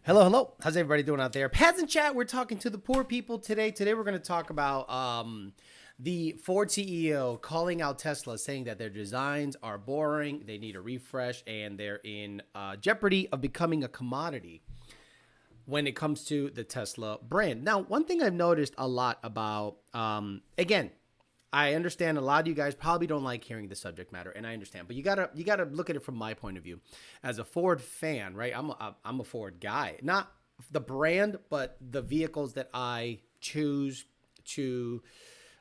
Hello, hello. How's everybody doing out there? Peasant chat, we're talking to the poor people today. Today we're going to talk about the Ford CEO calling out Tesla, saying that their designs are boring, they need a refresh, and they're in jeopardy of becoming a commodity when it comes to the Tesla brand. Now, one thing I've noticed a lot about, again, I understand a lot of you guys probably don't like hearing the subject matter, and I understand, but you gotta look at it from my point of view as a Ford fan, right? I'm a Ford guy, not the brand, but the vehicles that I choose to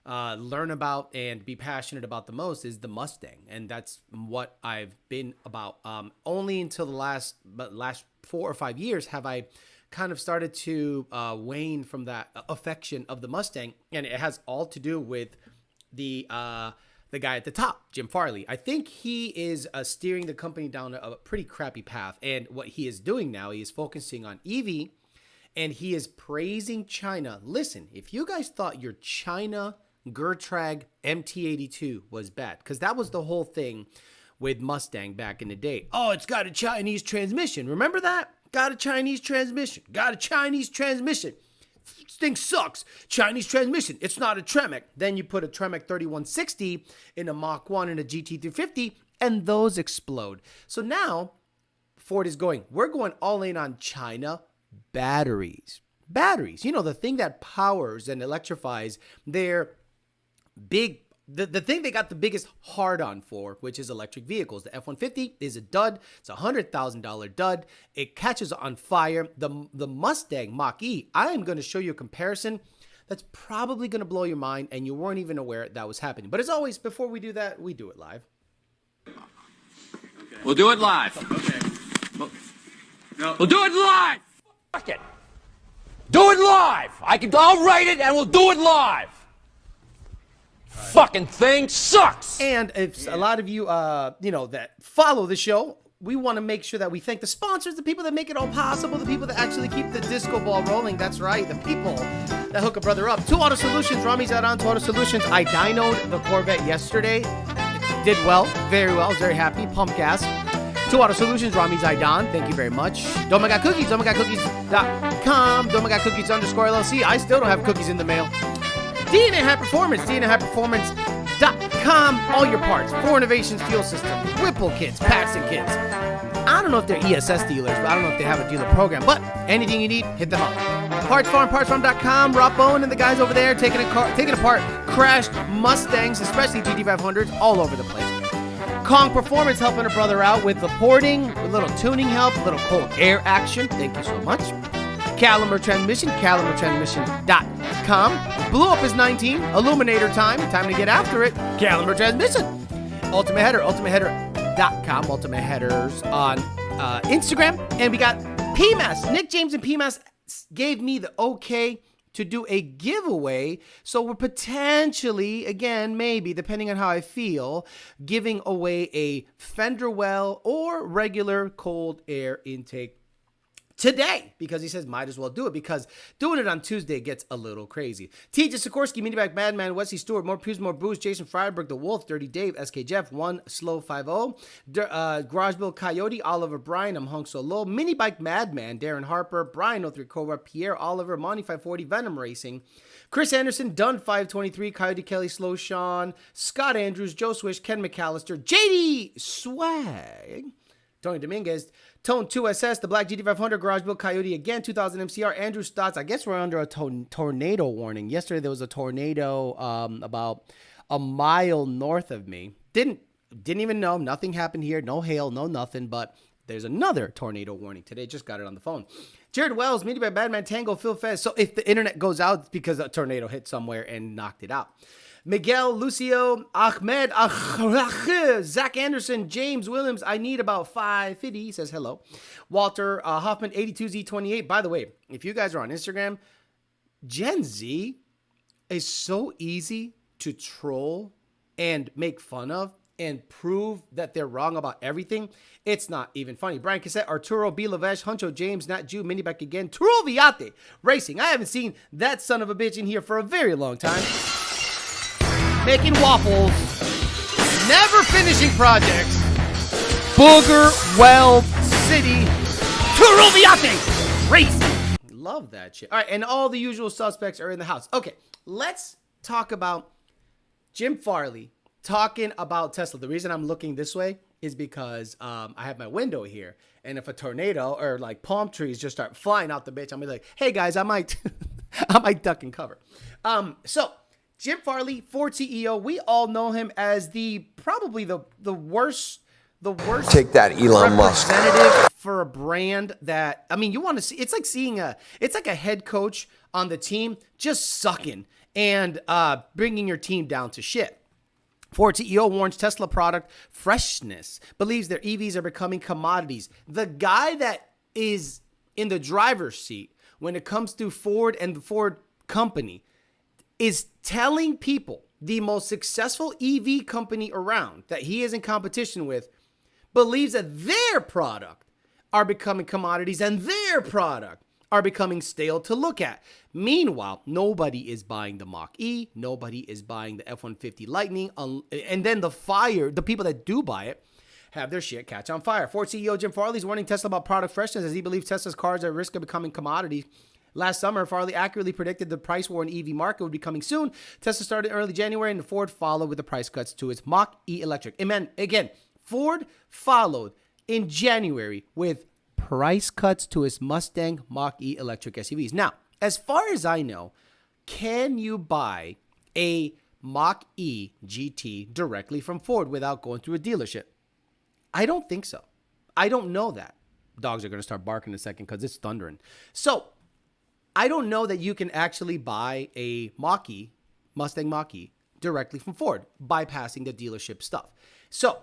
learn about and be passionate about the most is the Mustang, and that's what I've been about. Only until the last 4 or 5 years have I kind of started to wane from that affection of the Mustang, and it has all to do with the guy at the top, Jim Farley. I think he is steering the company down a pretty crappy path. And what he is doing now, he is focusing on EV, and he is praising China. Listen, if you guys thought your China Getrag MT82 was bad, because that was the whole thing with Mustang back in the day. Oh, it's got a Chinese transmission. Remember that? Got a Chinese transmission. Got a Chinese transmission. This thing sucks. Chinese transmission. It's not a Tremec. Then you put a Tremec 3160 in a Mach 1 and a GT350, and those explode. So now Ford is going, we're going all in on China batteries. Batteries, you know, the thing that powers and electrifies their big, the thing they got the biggest hard on for, which is electric vehicles. The F-150 is a dud. It's a $100,000 dud. It catches on fire. The Mustang Mach E, I am going to show you a comparison that's probably going to blow your mind, and you weren't even aware that was happening. But as always, before we do that, we do it live. Okay. We'll do it live. Okay. We'll do it live. Fuck it. Do it live. I'll write it and we'll do it live. Fucking thing sucks. And if a lot of you, that follow the show, we want to make sure that we thank the sponsors, the people that make it all possible, the people that actually keep the disco ball rolling. That's right, the people that hook a brother up. 2 Auto Solutions, Rami's out on 2 Auto Solutions. I dynoed the Corvette yesterday. It did well, very well. I was very happy. Pump gas. 2 Auto Solutions, Rami's Aidan. Thank you very much. Don't Got Cookies, don'tgotcookies.com. Don't Got Cookies _LLC. I still don't have cookies in the mail. DNA High Performance, DNAHighPerformance.com. All your parts, 4 Innovations Fuel System, Whipple kits, Paxton kits. I don't know if they're ESS dealers, but I don't know if they have a dealer program. But anything you need, hit them up. Parts Farm, partsfarm.com. Rob Bowen and the guys over there taking apart crashed Mustangs, especially GT500s, all over the place. Kong Performance helping a brother out with the porting, a little tuning help, a little cold air action. Thank you so much. Caliber Transmission, calibertransmission.com. Blew up his 19, Illuminator time to get after it. Caliber Transmission. Ultimate Header, ultimateheader.com. Ultimate Headers on Instagram. And we got PMAS. Nick James and PMAS gave me the okay to do a giveaway. So we're potentially, again, maybe, depending on how I feel, giving away a fender well or regular cold air intake today, because he says might as well do it, because doing it on Tuesday gets a little crazy. TJ Sikorsky, Miniback Madman, Wesley Stewart, More Pews, More Booze, Jason Freiberg, The Wolf, Dirty Dave, SK Jeff, 1 Slow 50, Garage Bill Coyote, Oliver Bryan, I'm Hung So Low, Mini Bike Madman, Darren Harper, Brian 03 Cobra, Pierre Oliver, Monty 540, Venom Racing, Chris Anderson, Dunn 523, Coyote Kelly, Slow Sean, Scott Andrews, Joe Swish, Ken McAllister, JD Swag, Tony Dominguez, Tone 2SS, the Black GT500, Garage Bill Coyote again, 2000 MCR, Andrew Stotts. I guess we're under a tornado warning. Yesterday there was a tornado about a mile north of me. Didn't even know. Nothing happened here. No hail, no nothing. But there's another tornado warning today. Just got it on the phone. Jared Wells, Media by Badman Tango, Phil Fez. So if the internet goes out, it's because a tornado hit somewhere and knocked it out. Miguel, Lucio, Ahmed, Zach Anderson, James Williams, I need about 550, he says hello. Walter Hoffman, 82Z28. By the way, if you guys are on Instagram, Gen Z is so easy to troll and make fun of and prove that they're wrong about everything. It's not even funny. Brian Cassette, Arturo, B. Lavesh, Huncho, James, Nat Jew, Miniback again, Turo Viate, Racing. I haven't seen that son of a bitch in here for a very long time. Making waffles, never finishing projects, Booger Weld City, Turuviate, crazy. Love that shit. All right, and all the usual suspects are in the house. Okay, let's talk about Jim Farley talking about Tesla. The reason I'm looking this way is because I have my window here, and if a tornado or like palm trees just start flying out the bitch, I'm gonna be like, hey guys, I might duck and cover. So Jim Farley, Ford CEO, we all know him as probably the worst. Take that, Elon Musk. Representative for a brand that, I mean, you want to see, it's like a head coach on the team just sucking and bringing your team down to shit. Ford CEO warns Tesla product freshness, believes their EVs are becoming commodities. The guy that is in the driver's seat when it comes to Ford and the Ford company is telling people the most successful EV company around that he is in competition with believes that their product are becoming commodities and their product are becoming stale to look at. Meanwhile, nobody is buying the Mach E. Nobody is buying the F-150 Lightning. And then the people that do buy it have their shit catch on fire. Ford CEO Jim Farley is warning Tesla about product freshness as he believes Tesla's cars are at risk of becoming commodities. Last summer, Farley accurately predicted the price war in EV market would be coming soon. Tesla started in early January, and Ford followed with the price cuts to its Mach E electric. Amen. Again, Ford followed in January with price cuts to its Mustang Mach E electric SUVs. Now, as far as I know, can you buy a Mach E GT directly from Ford without going through a dealership? I don't think so. I don't know that. Dogs are going to start barking in a second because it's thundering. So, I don't know that you can actually buy a Mach E, Mustang Mach E, directly from Ford, bypassing the dealership stuff. So,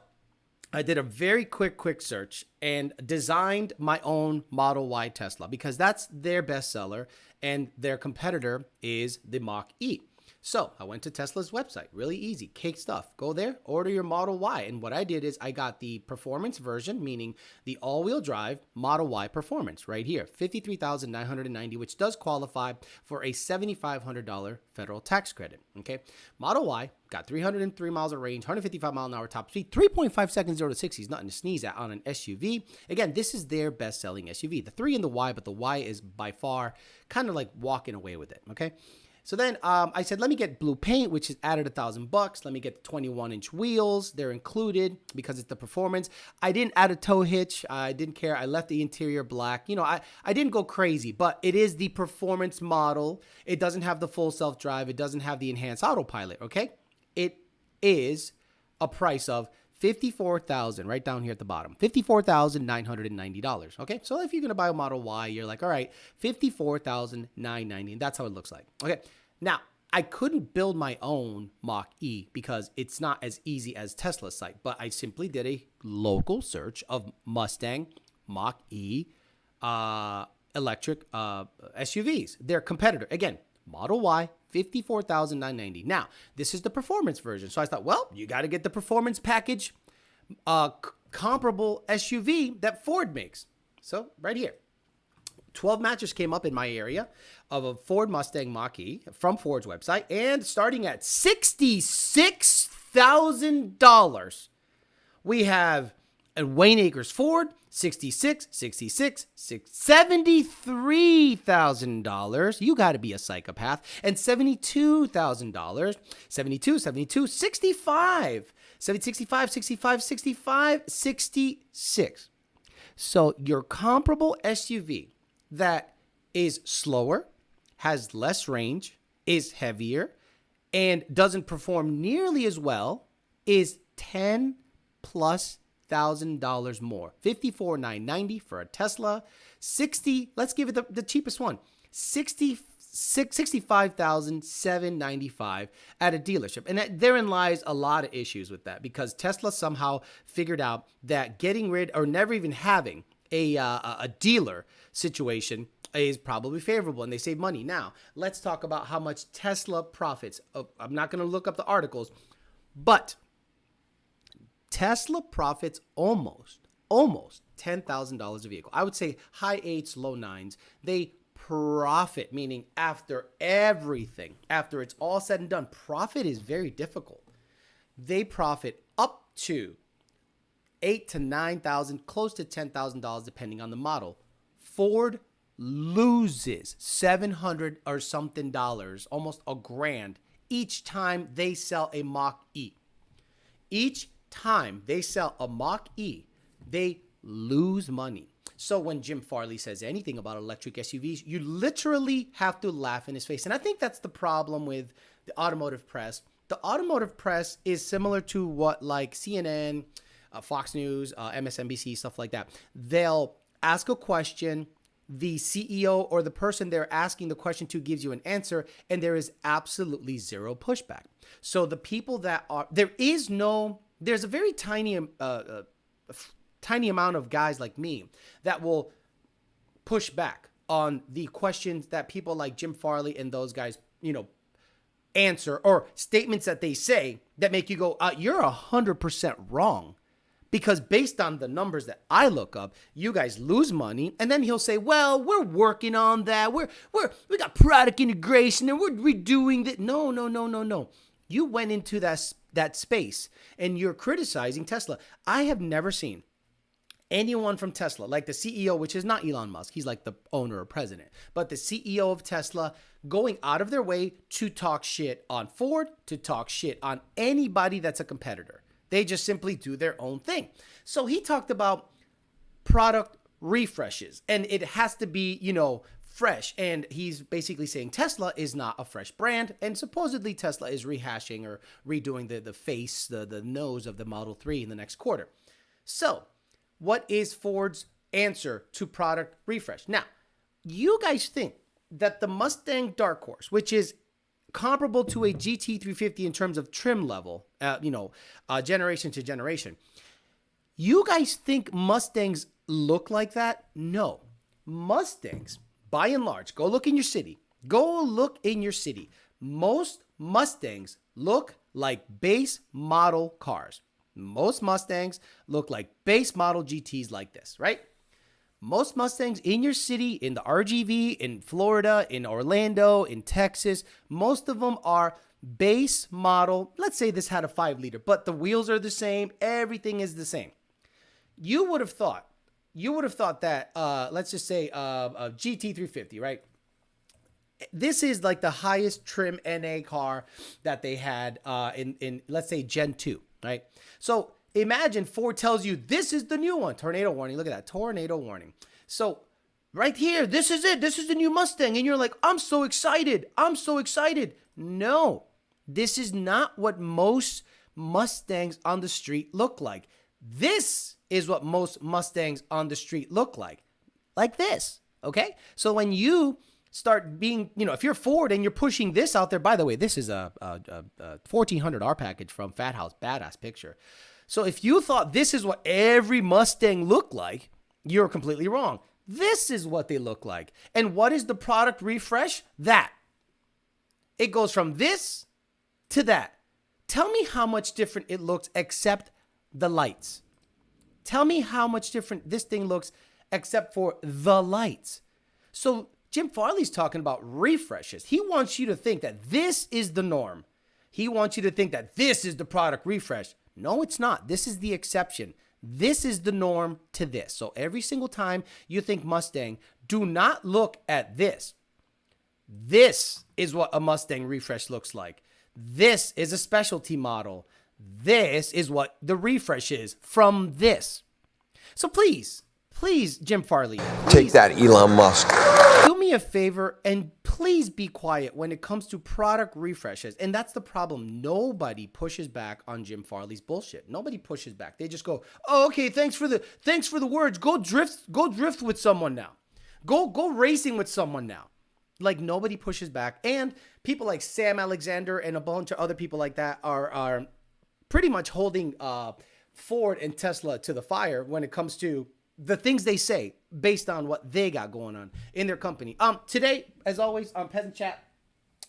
I did a very quick search and designed my own Model Y Tesla because that's their bestseller and their competitor is the Mach E. So I went to Tesla's website, really easy, cake stuff. Go there, order your Model Y. And what I did is I got the performance version, meaning the all-wheel drive Model Y performance right here, $53,990, which does qualify for a $7,500 federal tax credit. Okay, Model Y got 303 miles of range, 155 mile an hour top speed, 3.5 seconds 0 to 60 is nothing to sneeze at on an SUV. Again, this is their best-selling SUV. The 3 in the Y, but the Y is by far kind of like walking away with it. Okay. So then I said, let me get blue paint, which is added $1,000. Let me get the 21-inch wheels. They're included because it's the performance. I didn't add a tow hitch. I didn't care. I left the interior black. You know, I didn't go crazy, but it is the performance model. It doesn't have the full self-drive. It doesn't have the enhanced autopilot, okay? It is a price of $54,000 right down here at the bottom, $54,990. Okay, so if you're gonna buy a Model Y, you're like, all right, $54,990, and that's how it looks like. Okay, now I couldn't build my own Mach E because it's not as easy as Tesla's site, but I simply did a local search of Mustang Mach E electric SUVs. Their competitor, again, Model Y, $54,990. Now, this is the performance version. So I thought, well, you got to get the performance package comparable SUV that Ford makes. So right here, 12 matches came up in my area of a Ford Mustang Mach E from Ford's website. And starting at $66,000, we have a Wayne Acres Ford, $73,000. You got to be a psychopath. And $72,000, 66. So your comparable SUV that is slower, has less range, is heavier, and doesn't perform nearly as well is $10,000+ more. $54,990 for a Tesla. Let's give it the cheapest one. $65,795 at a dealership. And therein lies a lot of issues with that because Tesla somehow figured out that getting rid or never even having a dealer situation is probably favorable and they save money. Now, let's talk about how much Tesla profits. I'm not going to look up the articles, but Tesla profits almost $10,000 a vehicle. I would say high 8s, low 9s. They profit, meaning after everything, after it's all said and done, profit is very difficult. They profit up to $8,000 to $9,000, close to $10,000 depending on the model. Ford loses $700 or something, almost $1,000 each time they sell a Mach E. Each time they sell a Mach E, they lose money. So when Jim Farley says anything about electric SUVs, you literally have to laugh in his face. And I think that's the problem with the automotive press. The automotive press is similar to what like CNN, Fox News, MSNBC, stuff like that. They'll ask a question, the CEO or the person they're asking the question to gives you an answer, and there is absolutely zero pushback. So the people that are, there's a very tiny amount of guys like me that will push back on the questions that people like Jim Farley and those guys, answer, or statements that they say that make you go, you're 100% wrong. Because based on the numbers that I look up, you guys lose money. And then he'll say, well, we're working on that. We got product integration and we're redoing that. No. You went into that space and you're criticizing Tesla. I have never seen anyone from Tesla, like the CEO, which is not Elon Musk, he's like the owner or president, but the CEO of Tesla going out of their way to talk shit on Ford, to talk shit on anybody that's a competitor. They just simply do their own thing. So he talked about product refreshes and it has to be, fresh. And he's basically saying Tesla is not a fresh brand. And supposedly Tesla is rehashing or redoing the face, the nose of the Model 3 in the next quarter. So what is Ford's answer to product refresh? Now, you guys think that the Mustang Dark Horse, which is comparable to a GT350 in terms of trim level, generation to generation. You guys think Mustangs look like that? No. Mustangs, by and large, go look in your city. Most Mustangs look like base model cars. Most Mustangs look like base model GTs like this, right? Most Mustangs in your city, in the RGV, in Florida, in Orlando, in Texas, most of them are base model. Let's say this had a 5-liter, but the wheels are the same. Everything is the same. You would have thought that, let's just say a GT350, right? This is like the highest trim NA car that they had in let's say Gen 2, right? So imagine Ford tells you, this is the new one. Tornado warning. Look at that. Tornado warning. So right here, this is it. This is the new Mustang. And you're like, I'm so excited. No, this is not what most Mustangs on the street look like. This is what most Mustangs on the street look like this. Okay. So when you start being, if you're Ford and you're pushing this out there, by the way, this is a 1400R package from Fat House, badass picture. So if you thought this is what every Mustang looked like, you're completely wrong. This is what they look like. And what is the product refresh? That. It goes from this to that. Tell me how much different it looks except the lights. Tell me how much different this thing looks except for the lights. So Jim Farley's talking about refreshes. He wants you to think that this is the norm. He wants you to think that this is the product refresh. No, it's not. This is the exception. This is the norm to this. So every single time you think Mustang, do not look at this. This is what a Mustang refresh looks like. This is a specialty model. This is what the refresh is from this. So please, Jim Farley, Take that, Elon Musk. do me a favor and please be quiet when it comes to product refreshes. And that's the problem. Nobody pushes back on Jim Farley's bullshit. Nobody pushes back. They just go, "Oh, okay, thanks for the words. Go drift with someone now. Go racing with someone now." Like nobody pushes back. And people like Sam Alexander and a bunch of other people like that are pretty much holding Ford and Tesla to the fire when it comes to the things they say based on what they got going on in their company. Today, as always, on Peasant Chat,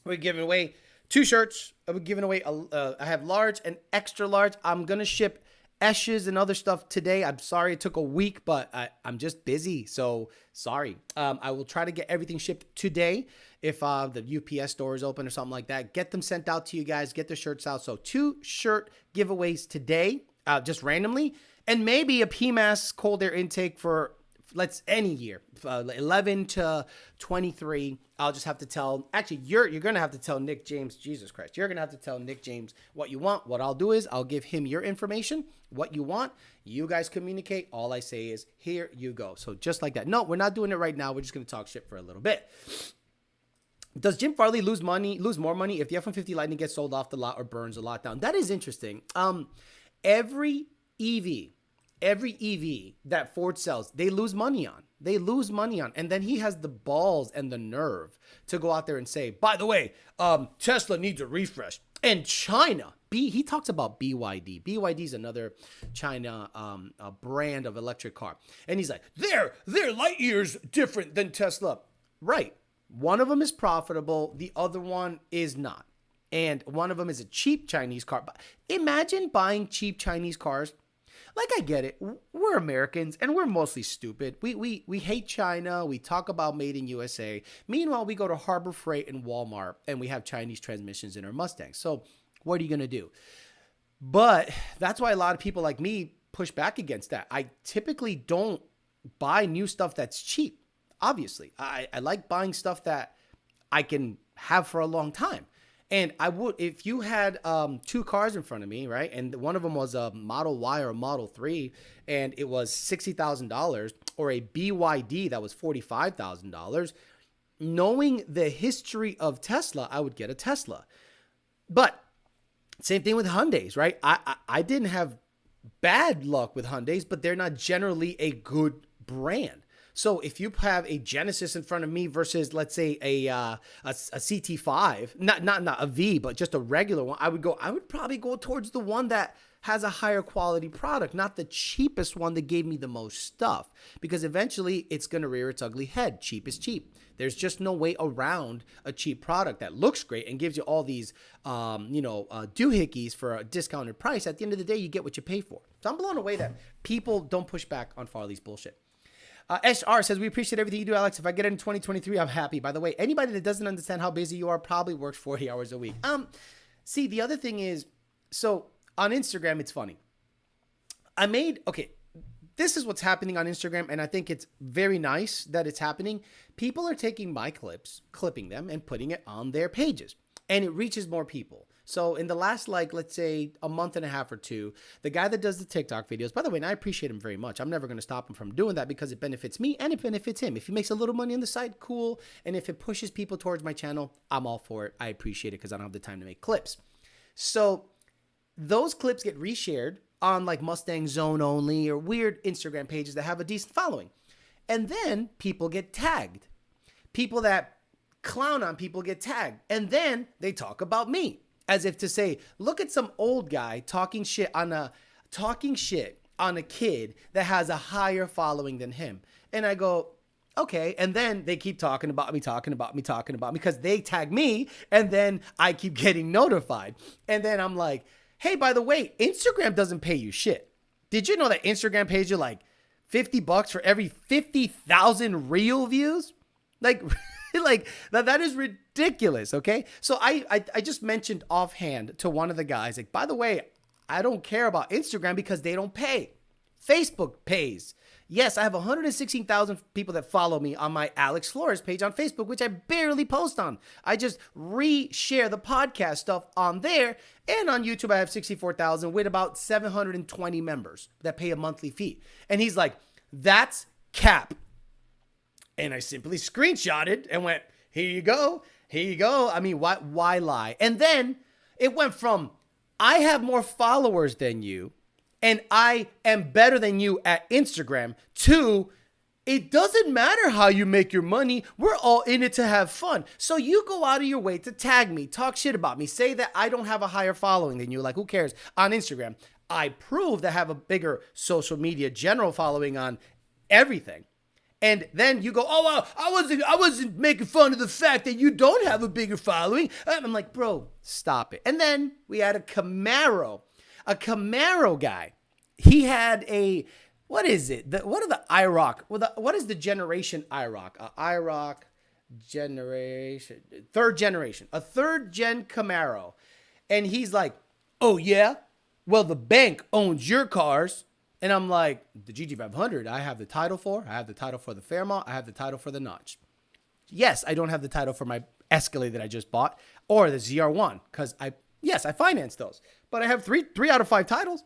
we're giving away 2 shirts. We're giving away, I have large and extra large. I'm going to ship Eshes and other stuff today. I'm sorry it took a week, but I'm just busy. So sorry. I will try to get everything shipped today. If the UPS store is open or something like that, get them sent out to you guys, get the shirts out. So 2 shirt giveaways today, just randomly. And maybe a PMAS cold air intake for any year, 11 to 23, I'll just have to tell, actually, you're going to have to tell Nick James, Jesus Christ, you're going to have to tell Nick James what you want. What I'll do is I'll give him your information, what you want. You guys communicate. All I say is, here you go. So just like that. No, we're not doing it right now. We're just going to talk shit for a little bit. Does Jim Farley lose more money if the F-150 Lightning gets sold off the lot or burns a lot down? That is interesting. Every EV that Ford sells, they lose money on. And then he has the balls and the nerve to go out there and say, by the way, Tesla needs a refresh. And China, he talks about BYD. BYD is another China brand of electric car. And he's like, their light years different than Tesla. Right. One of them is profitable. The other one is not. And one of them is a cheap Chinese car. But imagine buying cheap Chinese cars. Like, I get it. We're Americans and we're mostly stupid. We hate China. We talk about made in USA. Meanwhile, we go to Harbor Freight and Walmart and we have Chinese transmissions in our Mustangs. So what are you going to do? But that's why a lot of people like me push back against that. I typically don't buy new stuff that's cheap. Obviously, I like buying stuff that I can have for a long time. And I would, if you had two cars in front of me, right? And one of them was a Model Y or a Model 3, and it was $60,000, or a BYD that was $45,000. Knowing the history of Tesla, I would get a Tesla. But same thing with Hyundais, right? I didn't have bad luck with Hyundais, but they're not generally a good brand. So if you have a Genesis in front of me versus, let's say, a CT5, not a V, but just a regular one, I would probably go towards the one that has a higher quality product, not the cheapest one that gave me the most stuff, because eventually it's going to rear its ugly head. Cheap is cheap. There's just no way around a cheap product that looks great and gives you all these, doohickeys for a discounted price. At the end of the day, you get what you pay for. So I'm blown away that people don't push back on Farley's bullshit. SR says, we appreciate everything you do, Alex. If I get it in 2023, I'm happy. By the way, anybody that doesn't understand how busy you are probably works 40 hours a week. See, the other thing is, so on Instagram, it's funny. This is what's happening on Instagram, and I think it's very nice that it's happening. People are taking my clips, clipping them, and putting it on their pages, and it reaches more people. So in the last, let's say a month and a half or two, the guy that does the TikTok videos, by the way, and I appreciate him very much. I'm never going to stop him from doing that because it benefits me and it benefits him. If he makes a little money on the side, cool. And if it pushes people towards my channel, I'm all for it. I appreciate it because I don't have the time to make clips. So those clips get reshared on Mustang Zone Only or weird Instagram pages that have a decent following. And then people get tagged. People that clown on people get tagged. And then they talk about me. As if to say, look at some old guy talking shit on a kid that has a higher following than him. And I go, okay. And then they keep talking about me because they tag me. And then I keep getting notified. And then I'm like, hey, by the way, Instagram doesn't pay you shit. Did you know that Instagram pays you $50 for every 50,000 real views? That is ridiculous, okay? So I just mentioned offhand to one of the guys, by the way, I don't care about Instagram because they don't pay. Facebook pays. Yes, I have 116,000 people that follow me on my Alex Flores page on Facebook, which I barely post on. I just reshare the podcast stuff on there. And on YouTube, I have 64,000 with about 720 members that pay a monthly fee. And he's like, that's cap. And I simply screenshotted and went, here you go. I mean, why lie? And then it went from, I have more followers than you and I am better than you at Instagram, to, it doesn't matter how you make your money. We're all in it to have fun. So you go out of your way to tag me, talk shit about me, say that I don't have a higher following than you. Who cares? On Instagram, I prove that I have a bigger social media general following on everything. And then you go, oh, I wasn't making fun of the fact that you don't have a bigger following. I'm like, bro, stop it. And then we had a Camaro guy. He had a, what is it? What are the IROC? What is the generation IROC? IROC generation, third generation, a third gen Camaro. And he's like, oh yeah, well, the bank owns your cars And I'm like, the GT500, I have the title for. I have the title for the Fairmont. I have the title for the Notch. Yes, I don't have the title for my Escalade that I just bought or the ZR1 because I financed those. But I have three out of 5 titles.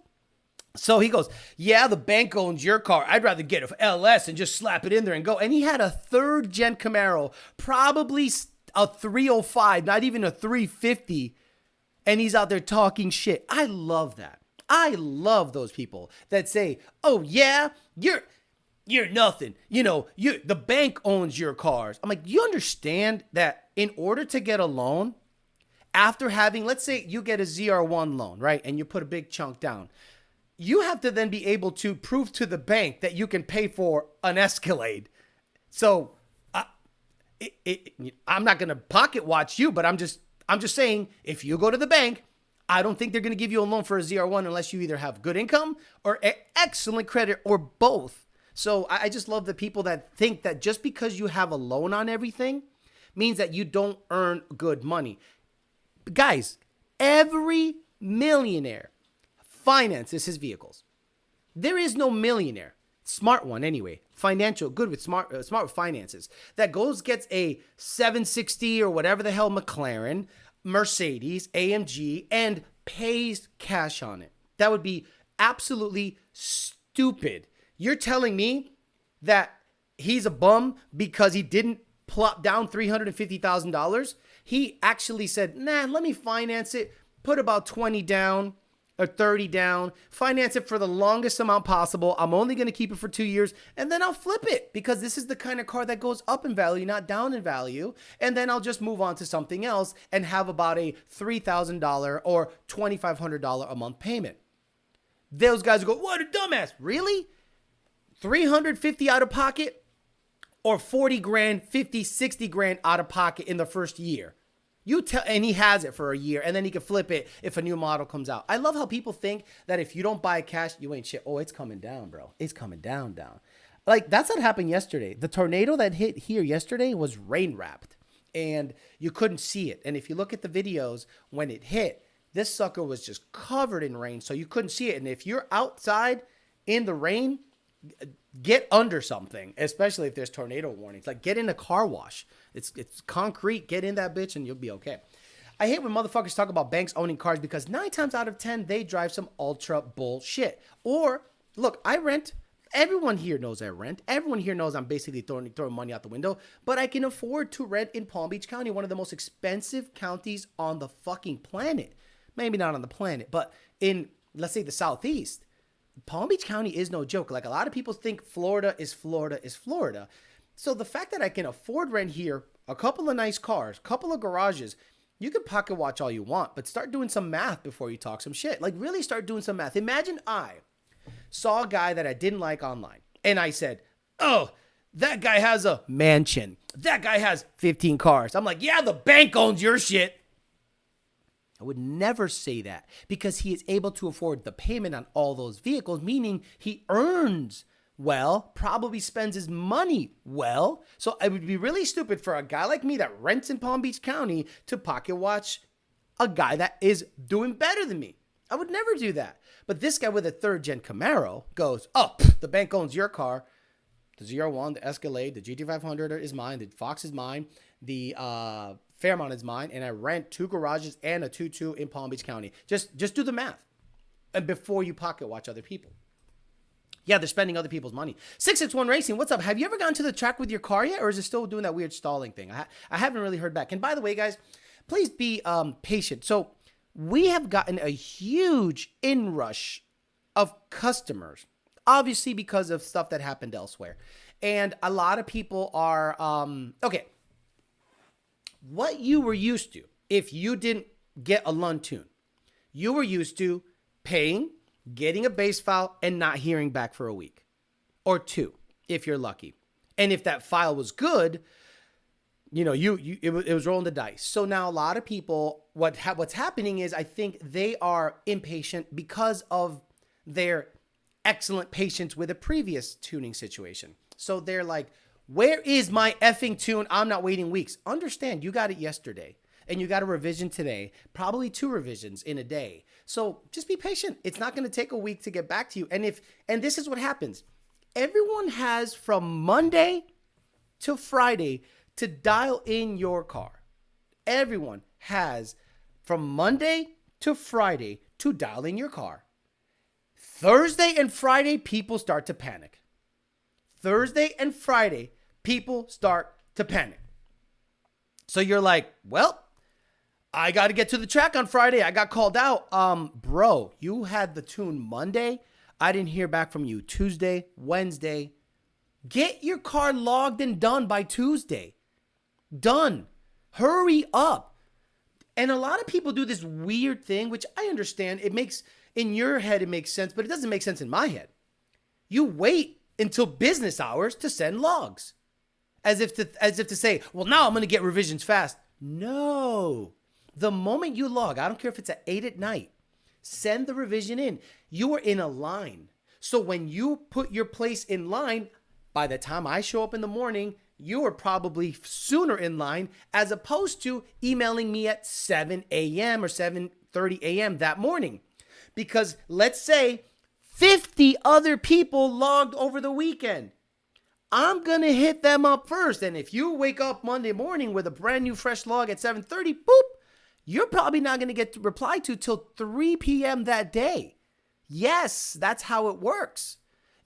So he goes, yeah, the bank owns your car. I'd rather get a LS and just slap it in there and go. And he had a 3rd gen Camaro, probably a 305, not even a 350. And he's out there talking shit. I love that. I love those people that say, oh yeah, you're nothing. You know, the bank owns your cars. I'm like, you understand that in order to get a loan, after having, let's say you get a ZR1 loan, right? And you put a big chunk down. You have to then be able to prove to the bank that you can pay for an Escalade. So I'm not going to pocket watch you, but I'm just saying, if you go to the bank, I don't think they're going to give you a loan for a ZR1 unless you either have good income or excellent credit or both. So I just love the people that think that just because you have a loan on everything means that you don't earn good money. Guys, every millionaire finances his vehicles. There is no millionaire, smart one anyway, financial, good with smart with finances, that gets a 760 or whatever the hell McLaren, Mercedes, AMG, and pays cash on it. That would be absolutely stupid. You're telling me that he's a bum because he didn't plop down $350,000? He actually said, nah, let me finance it, put about 20 down or 30 down, finance it for the longest amount possible. I'm only going to keep it for 2 years and then I'll flip it because this is the kind of car that goes up in value, not down in value. And then I'll just move on to something else and have about a $3,000 or $2,500 a month payment. Those guys go, what a dumbass. Really? 350 out of pocket or 40 grand, 50, 60 grand out of pocket in the first year. And he has it for a year and then he can flip it if a new model comes out. I love how people think that if you don't buy cash, you ain't shit. Oh, it's coming down, bro. It's coming down. Like that's what happened yesterday. The tornado that hit here yesterday was rain wrapped and you couldn't see it. And if you look at the videos when it hit, this sucker was just covered in rain. So you couldn't see it. And if you're outside in the rain, get under something, especially if there's tornado warnings. Like get in a car wash. It's concrete. Get in that bitch and you'll be okay. I hate when motherfuckers talk about banks owning cars because 9 times out of 10 they drive some ultra bullshit. Or look, I rent. Everyone here knows I rent. Everyone here knows I'm basically throwing money out the window. But I can afford to rent in Palm Beach County, one of the most expensive counties on the fucking planet. Maybe not on the planet, but in, let's say, the Southeast. Palm Beach County is no joke. Like a lot of people think Florida is Florida. So the fact that I can afford rent here, a couple of nice cars, a couple of garages, you can pocket watch all you want, but start doing some math before you talk some shit. Like really start doing some math. Imagine I saw a guy that I didn't like online and I said, oh, that guy has a mansion. That guy has 15 cars. I'm like, yeah, the bank owns your shit. I would never say that because he is able to afford the payment on all those vehicles, meaning he earns well, probably spends his money well. So it would be really stupid for a guy like me that rents in Palm Beach County to pocket watch a guy that is doing better than me. I would never do that. But this guy with a 3rd gen Camaro goes, oh, the bank owns your car. The ZR1, the Escalade, the GT500 is mine. The Fox is mine. The Fairmont is mine, and I rent 2 garages and a 2.2 in Palm Beach County. Just do the math, and before you pocket watch other people. Yeah, they're spending other people's money. 661 Racing, what's up? Have you ever gone to the track with your car yet, or is it still doing that weird stalling thing? I haven't really heard back. And by the way, guys, please be patient. So we have gotten a huge inrush of customers, obviously because of stuff that happened elsewhere, and a lot of people are okay. What you were used to, if you didn't get a Lund tune, you were used to paying, getting a base file, and not hearing back for a week or 2, if you're lucky. And if that file was good, you know, it was rolling the dice. So now a lot of people, what's happening is I think they are impatient because of their excellent patience with a previous tuning situation. So they're like, where is my effing tune? I'm not waiting weeks. Understand, you got it yesterday. and you got a revision today, probably 2 revisions in a day. So just be patient. It's not going to take a week to get back to you. And this is what happens. Everyone has from Monday to Friday to dial in your car. Everyone has from Monday to Friday to dial in your car. Thursday and Friday, people start to panic. Thursday and Friday, people start to panic. So you're like, well, I got to get to the track on Friday. I got called out. Bro, you had the tune Monday. I didn't hear back from you Tuesday, Wednesday. Get your car logged and done by Tuesday. Done. Hurry up. And a lot of people do this weird thing, which I understand. It makes, in your head, it makes sense, but it doesn't make sense in my head. You wait until business hours to send logs. As if to say, well, now I'm going to get revisions fast. No. The moment you log, I don't care if it's at 8 at night, send the revision in. You are in a line. So when you put your place in line, by the time I show up in the morning, you are probably sooner in line as opposed to emailing me at 7 a.m. or 7:30 a.m. that morning. Because let's say 50 other people logged over the weekend. I'm going to hit them up first. And if you wake up Monday morning with a brand new fresh log at 7:30, boop, you're probably not going to get replied to till 3 p.m. that day. Yes, that's how it works.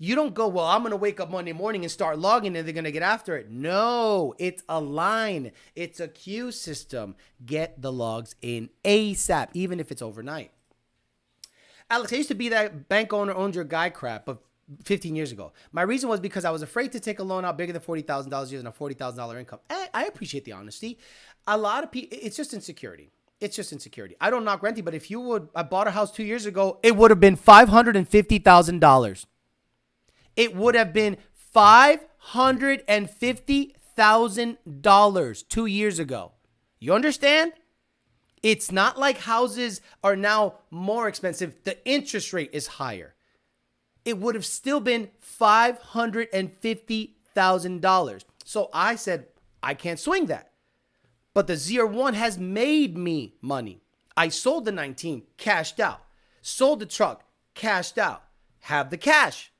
You don't go, well, I'm going to wake up Monday morning and start logging and they're going to get after it. No, it's a line. It's a queue system. Get the logs in ASAP, even if it's overnight. Alex, I used to be that bank owner owns your guy crap of 15 years ago. My reason was because I was afraid to take a loan out bigger than $40,000 using a $40,000 income. I appreciate the honesty. A lot of people, it's just insecurity. It's just insecurity. I don't knock renting, but if I bought a house 2 years ago, it would have been $550,000. It would have been $550,000 2 years ago. You understand? It's not like houses are now more expensive. The interest rate is higher. It would have still been $550,000. So I said, I can't swing that. But the ZR1 has made me money. I sold the 19, cashed out. Sold the truck, cashed out. Have the cash.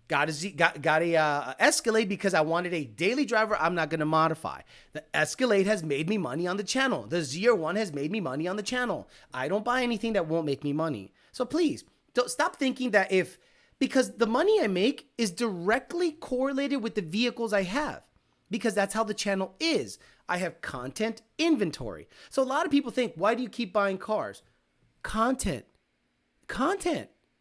Got a Escalade because I wanted a daily driver I'm not going to modify. The Escalade has made me money on the channel. The ZR1 has made me money on the channel. I don't buy anything that won't make me money. So please, don't stop thinking that because the money I make is directly correlated with the vehicles I have. Because that's how the channel is. I have content inventory. So a lot of people think, why do you keep buying cars? Content.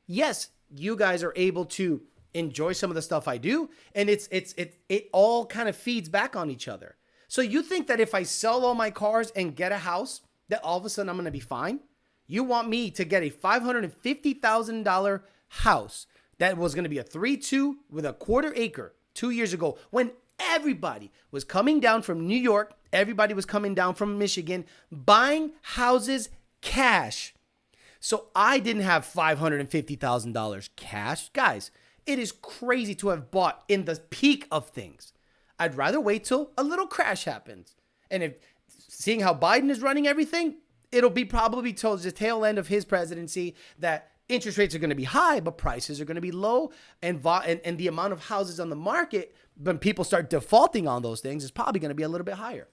Yes, you guys are able to enjoy some of the stuff I do, and it all kind of feeds back on each other. So you think that if I sell all my cars and get a house, that all of a sudden I'm going to be fine? You want me to get a $550,000 house that was going to be a 3-2 with a quarter acre 2 years ago when everybody was coming down from New York, everybody was coming down from Michigan, buying houses cash. So I didn't have $550,000 cash. Guys, it is crazy to have bought in the peak of things. I'd rather wait till a little crash happens. And if seeing how Biden is running everything, it'll be probably towards the tail end of his presidency that interest rates are going to be high, but prices are going to be low. And the amount of houses on the market, when people start defaulting on those things, is probably going to be a little bit higher.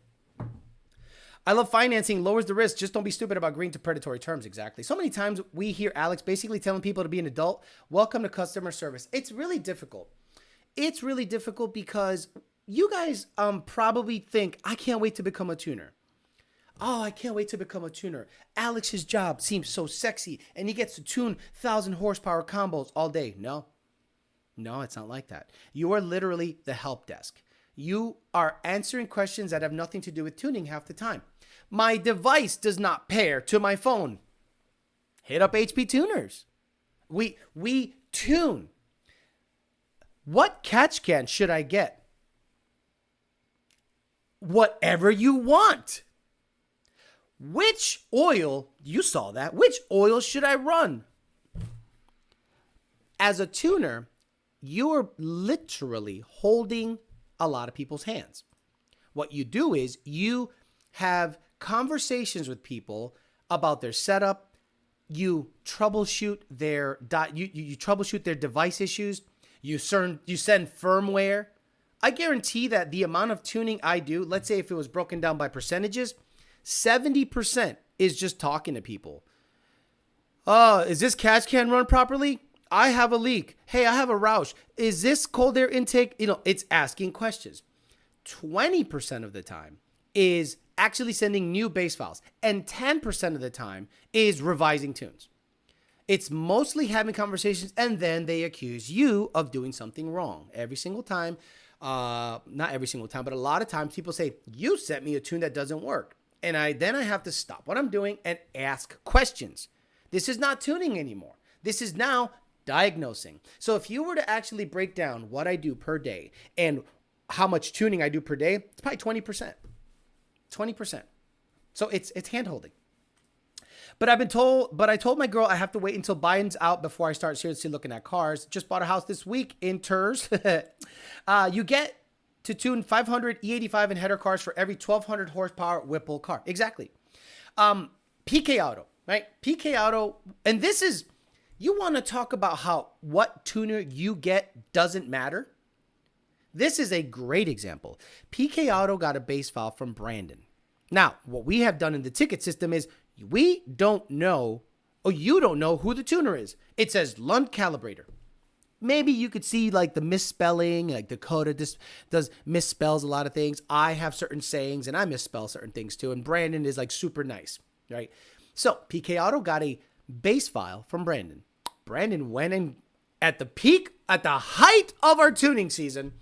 I love financing, lowers the risk. Just don't be stupid about agreeing to predatory terms. Exactly. So many times we hear Alex basically telling people to be an adult. Welcome to customer service. It's really difficult. It's really difficult because you guys probably think, I can't wait to become a tuner. Oh, I can't wait to become a tuner. Alex's job seems so sexy and he gets to tune 1,000 horsepower combos all day. No, it's not like that. You are literally the help desk. You are answering questions that have nothing to do with tuning half the time. My device does not pair to my phone. Hit up HP Tuners. We tune. What catch can should I get? Whatever you want. Which oil, you saw that, which oil should I run? As a tuner, you're literally holding a lot of people's hands. What you do is you have conversations with people about their setup. You troubleshoot their you troubleshoot their device issues. You send firmware. I guarantee that the amount of tuning I do, let's say if it was broken down by percentages, 70% is just talking to people. Is this catch can run properly? I have a leak. Hey, I have a Roush. Is this cold air intake? It's asking questions. 20% of the time is actually sending new bass files. And 10% of the time is revising tunes. It's mostly having conversations, and then they accuse you of doing something wrong. Every single time, not every single time, but a lot of times people say, you sent me a tune that doesn't work. And then I have to stop what I'm doing and ask questions. This is not tuning anymore. This is now diagnosing. So if you were to actually break down what I do per day and how much tuning I do per day, it's probably 20%. 20%. So it's hand-holding. But I told my girl I have to wait until Biden's out before I start seriously looking at cars. Just bought a house this week in Turs. You get to tune 500 E85 and header cars for every 1,200 horsepower Whipple car. Exactly. PK Auto, right? PK Auto, and this is, you want to talk about what tuner you get doesn't matter? This is a great example. PK Auto got a bass file from Brandon. Now, what we have done in the ticket system is we don't know, or you don't know who the tuner is. It says Lund Calibrator. Maybe you could see like the misspelling, like Dakota does misspells a lot of things. I have certain sayings and I misspell certain things too. And Brandon is like super nice, right? So PK Auto got a bass file from Brandon. Brandon went in at the height of our tuning season,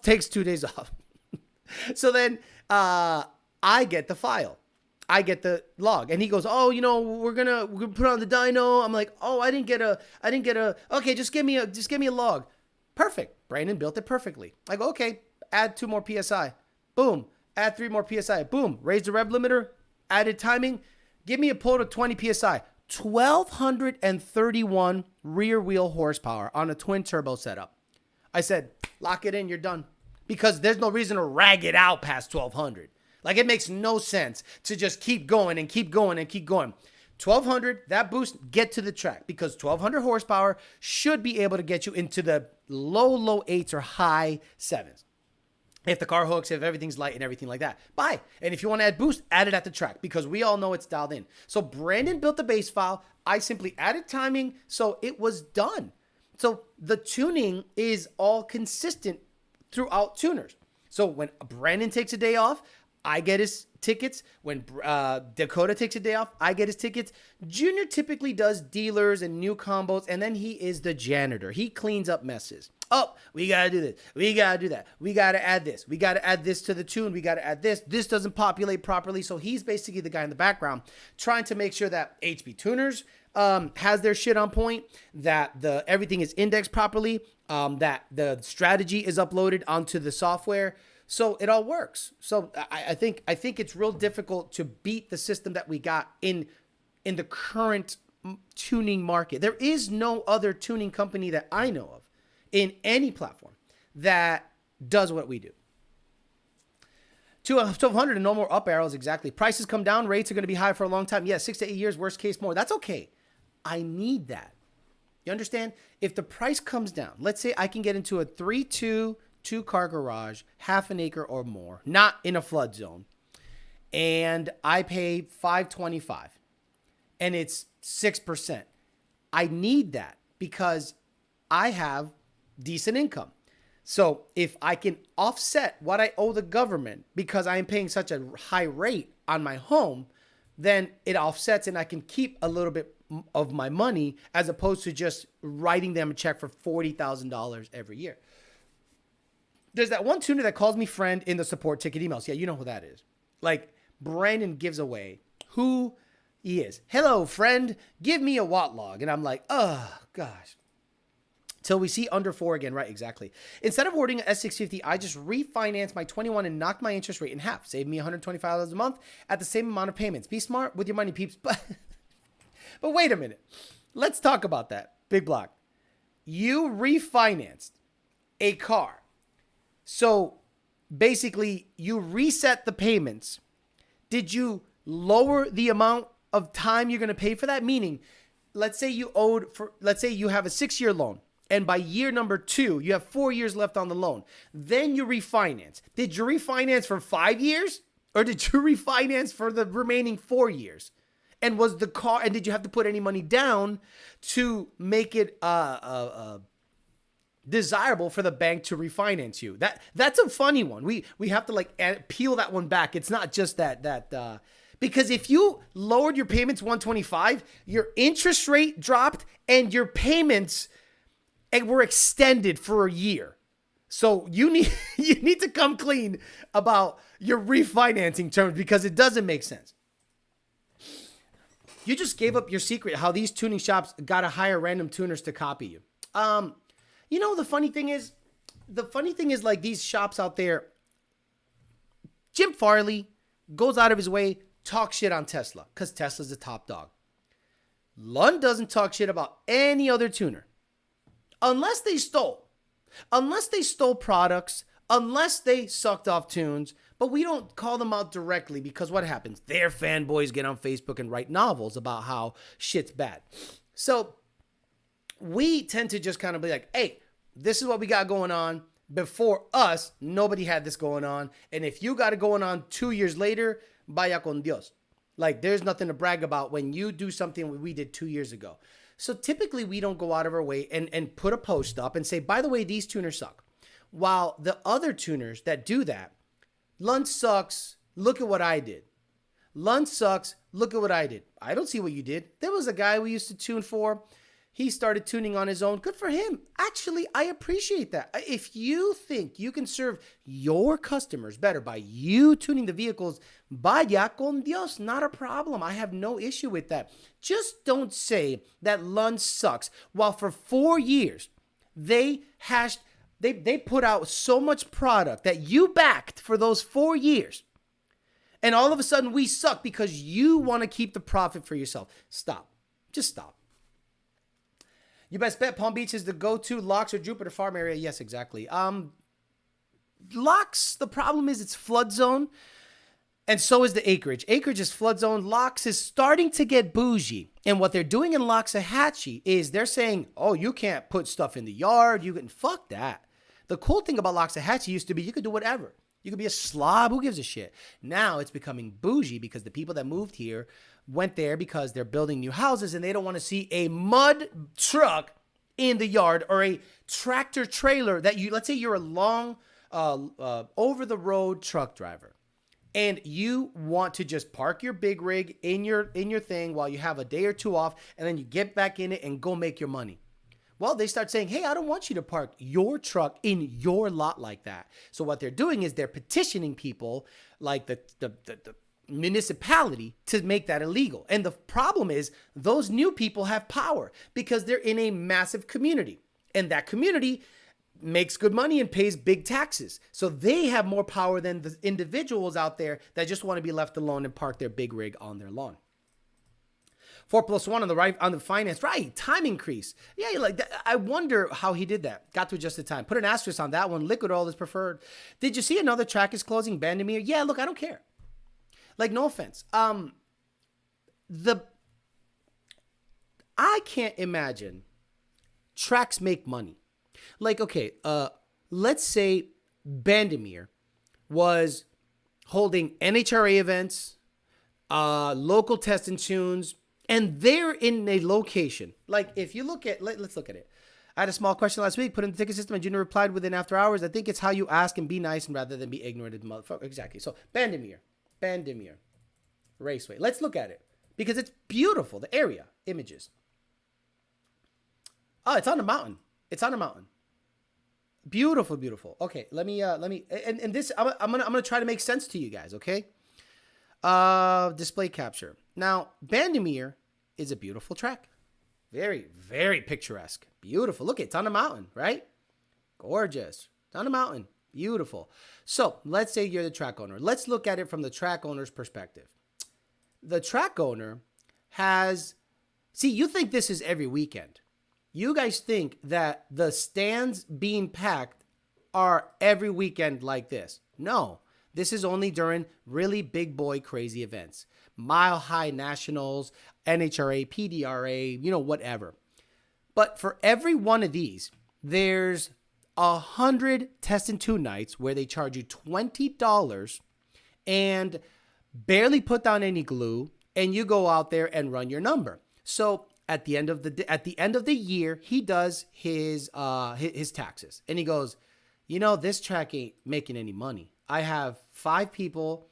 takes 2 days off. So then I get the file. I get the log, and he goes, "Oh, we're gonna put on the dyno." I'm like, "Oh, I didn't get a. Okay, just give me a log." Perfect. Brandon built it perfectly. I go, "Okay, add 2 more psi." Boom. Add 3 more psi. Boom. Raise the rev limiter. Added timing. Give me a pull to 20 psi. 1,231 rear wheel horsepower on a twin turbo setup. I said, lock it in. You're done, because there's no reason to rag it out past 1,200. Like, it makes no sense to just keep going and keep going and keep going. 1,200, that boost, get to the track, because 1,200 horsepower should be able to get you into the low 8s or high 7s. If the car hooks, if everything's light and everything like that. Bye. And if you want to add boost, add it at the track, because we all know it's dialed in. So Brandon built the bass file. I simply added timing, so it was done. So the tuning is all consistent throughout tuners. So when Brandon takes a day off, I get his tickets. When Dakota takes a day off, I get his tickets. Junior typically does dealers and new combos, and then he is the janitor. He cleans up messes. Oh, we got to do this. We got to do that. We got to add this. We got to add this to the tune. We got to add this. This doesn't populate properly. So he's basically the guy in the background trying to make sure that HB Tuners has their shit on point, that everything is indexed properly, that the strategy is uploaded onto the software. So it all works. So I think it's real difficult to beat the system that we got in the current tuning market. There is no other tuning company that I know of in any platform that does what we do. 1,200 and no more up arrows, exactly. Prices come down, rates are going to be high for a long time. Yeah, 6 to 8 years, worst case more. That's okay. I need that. You understand? If the price comes down, let's say I can get into a 3.2 2-car garage, half an acre or more, not in a flood zone, and I pay $525, and it's 6%. I need that because I have decent income. So if I can offset what I owe the government because I am paying such a high rate on my home, then it offsets and I can keep a little bit of my money as opposed to just writing them a check for $40,000 every year. There's that one tuner that calls me friend in the support ticket emails. Yeah, you know who that is. Like, Brandon gives away who he is. Hello, friend. Give me a watt log. And I'm like, oh, gosh. Till we see under 4 again. Right, exactly. Instead of ordering an S650, I just refinanced my 21 and knocked my interest rate in half. Saved me $125 a month at the same amount of payments. Be smart with your money, peeps. But wait a minute. Let's talk about that. Big block. You refinanced a car. So basically, you reset the payments Did you lower the amount of time you're going to pay for that? Meaning, let's say you have a 6-year loan, and by year number 2, you have 4 years left on the loan. Then you refinance. Did you refinance for 5 years, or did you refinance for the remaining 4 years? And did you have to put any money down to make it desirable for the bank to refinance you? That's a funny one. We have to peel that one back. It's not just that because if you lowered your payments 125, your interest rate dropped and your payments were extended for a year. So you need to come clean about your refinancing terms, because it doesn't make sense. You just gave up your secret how these tuning shops got to hire random tuners to copy you. The funny thing is like these shops out there, Jim Farley goes out of his way, talk shit on Tesla because Tesla's the top dog. Lund doesn't talk shit about any other tuner unless they stole products, unless they sucked off tunes. But we don't call them out directly, because what happens? Their fanboys get on Facebook and write novels about how shit's bad. So we tend to just kind of be like, hey, this is what we got going on. Before us, nobody had this going on. And if you got it going on 2 years later, vaya con Dios. Like, there's nothing to brag about when you do something we did 2 years ago. So typically we don't go out of our way and put a post up and say, by the way, these tuners suck. While the other tuners that do that, Lund sucks, look at what I did. Lund sucks, look at what I did. I don't see what you did. There was a guy we used to tune for. He started tuning on his own. Good for him. Actually, I appreciate that. If you think you can serve your customers better by you tuning the vehicles, vaya con Dios, not a problem. I have no issue with that. Just don't say that Lund sucks while for 4 years they put out so much product that you backed for those 4 years. And all of a sudden we suck because you want to keep the profit for yourself. Stop. Just stop. You best bet Palm Beach is the go-to Locks or Jupiter Farm area. Yes, exactly. Locks, the problem is it's flood zone. And so is the acreage. Acreage is flood zone. Locks is starting to get bougie. And what they're doing in Loxahatchee is they're saying, oh, you can't put stuff in the yard. You can fuck that. The cool thing about Loxahatchee used to be you could do whatever. You could be a slob. Who gives a shit? Now it's becoming bougie because the people that moved here went there because they're building new houses and they don't want to see a mud truck in the yard or a tractor trailer that let's say you're a long over the road truck driver and you want to just park your big rig in your thing while you have a day or two off and then you get back in it and go make your money. Well, they start saying, hey, I don't want you to park your truck in your lot like that. So what they're doing is they're petitioning people like the municipality to make that illegal. And the problem is those new people have power because they're in a massive community. And that community makes good money and pays big taxes. So they have more power than the individuals out there that just want to be left alone and park their big rig on their lawn. 4+1 on the right on the finance, right? Time increase. Yeah, like that. I wonder how he did that. Got to adjust the time. Put an asterisk on that one. Liquid oil is preferred. Did you see another track is closing? Bandimere. Yeah, look, I don't care. Like, no offense. I can't imagine tracks make money. Like, okay, let's say Bandimere was holding NHRA events, local test and tunes, and they're in a location. Like, if you look at, let's look at it. I had a small question last week, put in the ticket system, and Junior replied within after hours. I think it's how you ask and be nice and rather than be ignorant of the motherfucker. Exactly. So, Bandimere Raceway. Let's look at it because it's beautiful. The area, images. Oh, it's on a mountain. It's on a mountain. Beautiful, beautiful. Okay, let me, and this, I'm gonna try to make sense to you guys. Okay. Display capture. Now, Bandimere is a beautiful track. Very, very picturesque. Beautiful. Look, it's on a mountain, right? Gorgeous. It's on a mountain. Beautiful. So let's say you're the track owner. Let's look at it from the track owner's perspective. The track owner you think this is every weekend. You guys think that the stands being packed are every weekend like this. No, This is only during really big boy crazy events. Mile High Nationals, NHRA, PDRA, whatever. But for every one of these, there's 100 test and tune nights where they charge you $20 and barely put down any glue, and you go out there and run your number. So at the end of the year, he does his taxes, and he goes, this track ain't making any money. I have 5 people.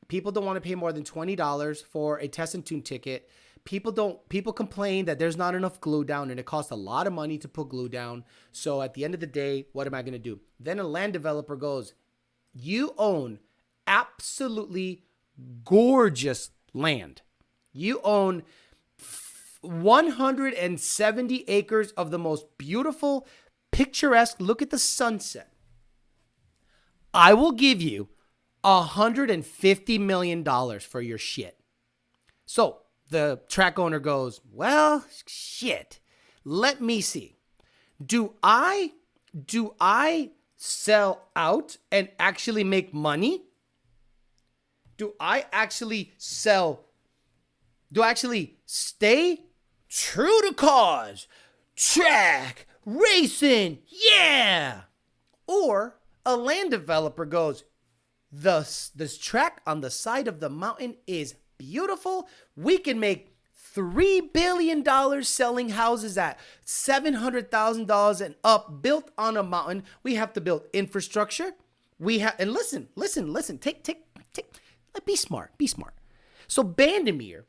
People don't want to pay more than $20 for a test and tune ticket. People complain that there's not enough glue down, and it costs a lot of money to put glue down. So at the end of the day, what am I going to do? Then a land developer goes, you own absolutely gorgeous land. You own 170 acres of the most beautiful, picturesque, look at the sunset. I will give you $150 million for your shit. So the track owner goes, well, shit. Let me see. Do I sell out and actually make money? Do I actually stay true to cause? Track, racing, yeah. Or a land developer goes, this track on the side of the mountain is beautiful. We can make $3 billion selling houses at $700,000 and up, built on a mountain. We have to build infrastructure. And listen. Be smart. So Bandimere,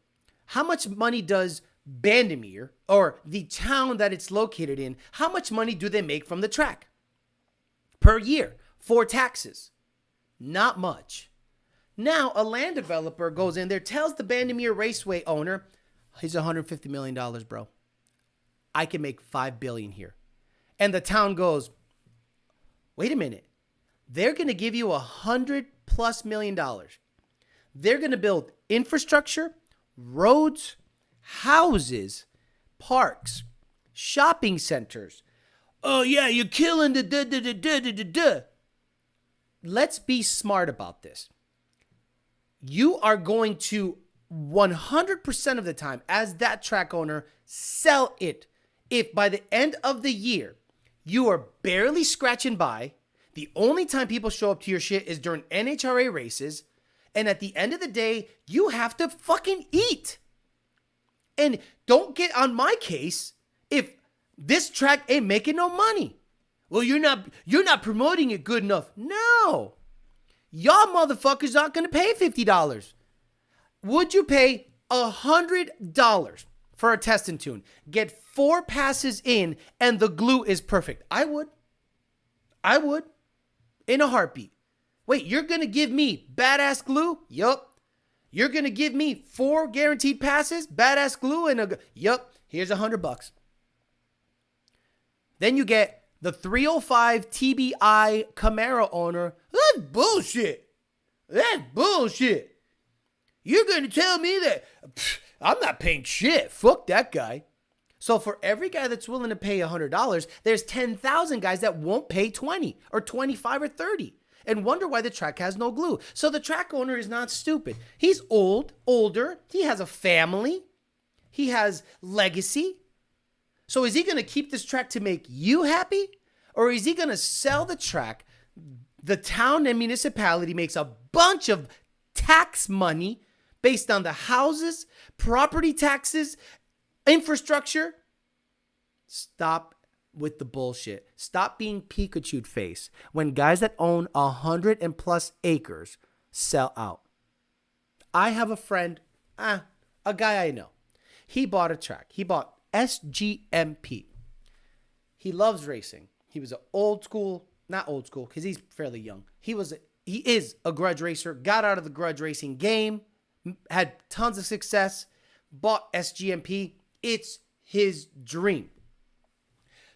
how much money does Bandimere, or the town that it's located in, how much money do they make from the track per year for taxes? Not much. Now, a land developer goes in there, tells the Bandimere Raceway owner, he's $150 million, bro. I can make $5 billion here. And the town goes, wait a minute. They're going to give you $100+ million. They're going to build infrastructure, roads, houses, parks, shopping centers. Oh, yeah, you're killing the Let's be smart about this. You are going to 100% of the time, as that track owner, sell it. If by the end of the year, you are barely scratching by, the only time people show up to your shit is during NHRA races, and at the end of the day, you have to fucking eat. And don't get on my case if this track ain't making no money. Well, you're not promoting it good enough. No. Y'all motherfuckers aren't going to pay $50. Would you pay $100 for a test and tune? Get 4 passes in and the glue is perfect. I would. In a heartbeat. Wait, you're going to give me badass glue? Yup. You're going to give me 4 guaranteed passes, badass glue, and yup, here's $100. Then you get the 305 TBI Camaro owner. That's bullshit. You're going to tell me that I'm not paying shit. Fuck that guy. So for every guy that's willing to pay $100, there's 10,000 guys that won't pay 20 or 25 or 30 and wonder why the track has no glue. So the track owner is not stupid. He's older. He has a family. He has legacy. So is he going to keep this track to make you happy? Or is he going to sell the track? The town and municipality makes a bunch of tax money based on the houses, property taxes, infrastructure. Stop with the bullshit. Stop being Pikachu face when guys that own 100+ acres sell out. I have a friend, a guy I know. He bought a track. He bought SGMP. He loves racing. He was not old school because he's fairly young. He is a grudge racer, got out of the grudge racing game, had tons of success, bought SGMP. It's his dream.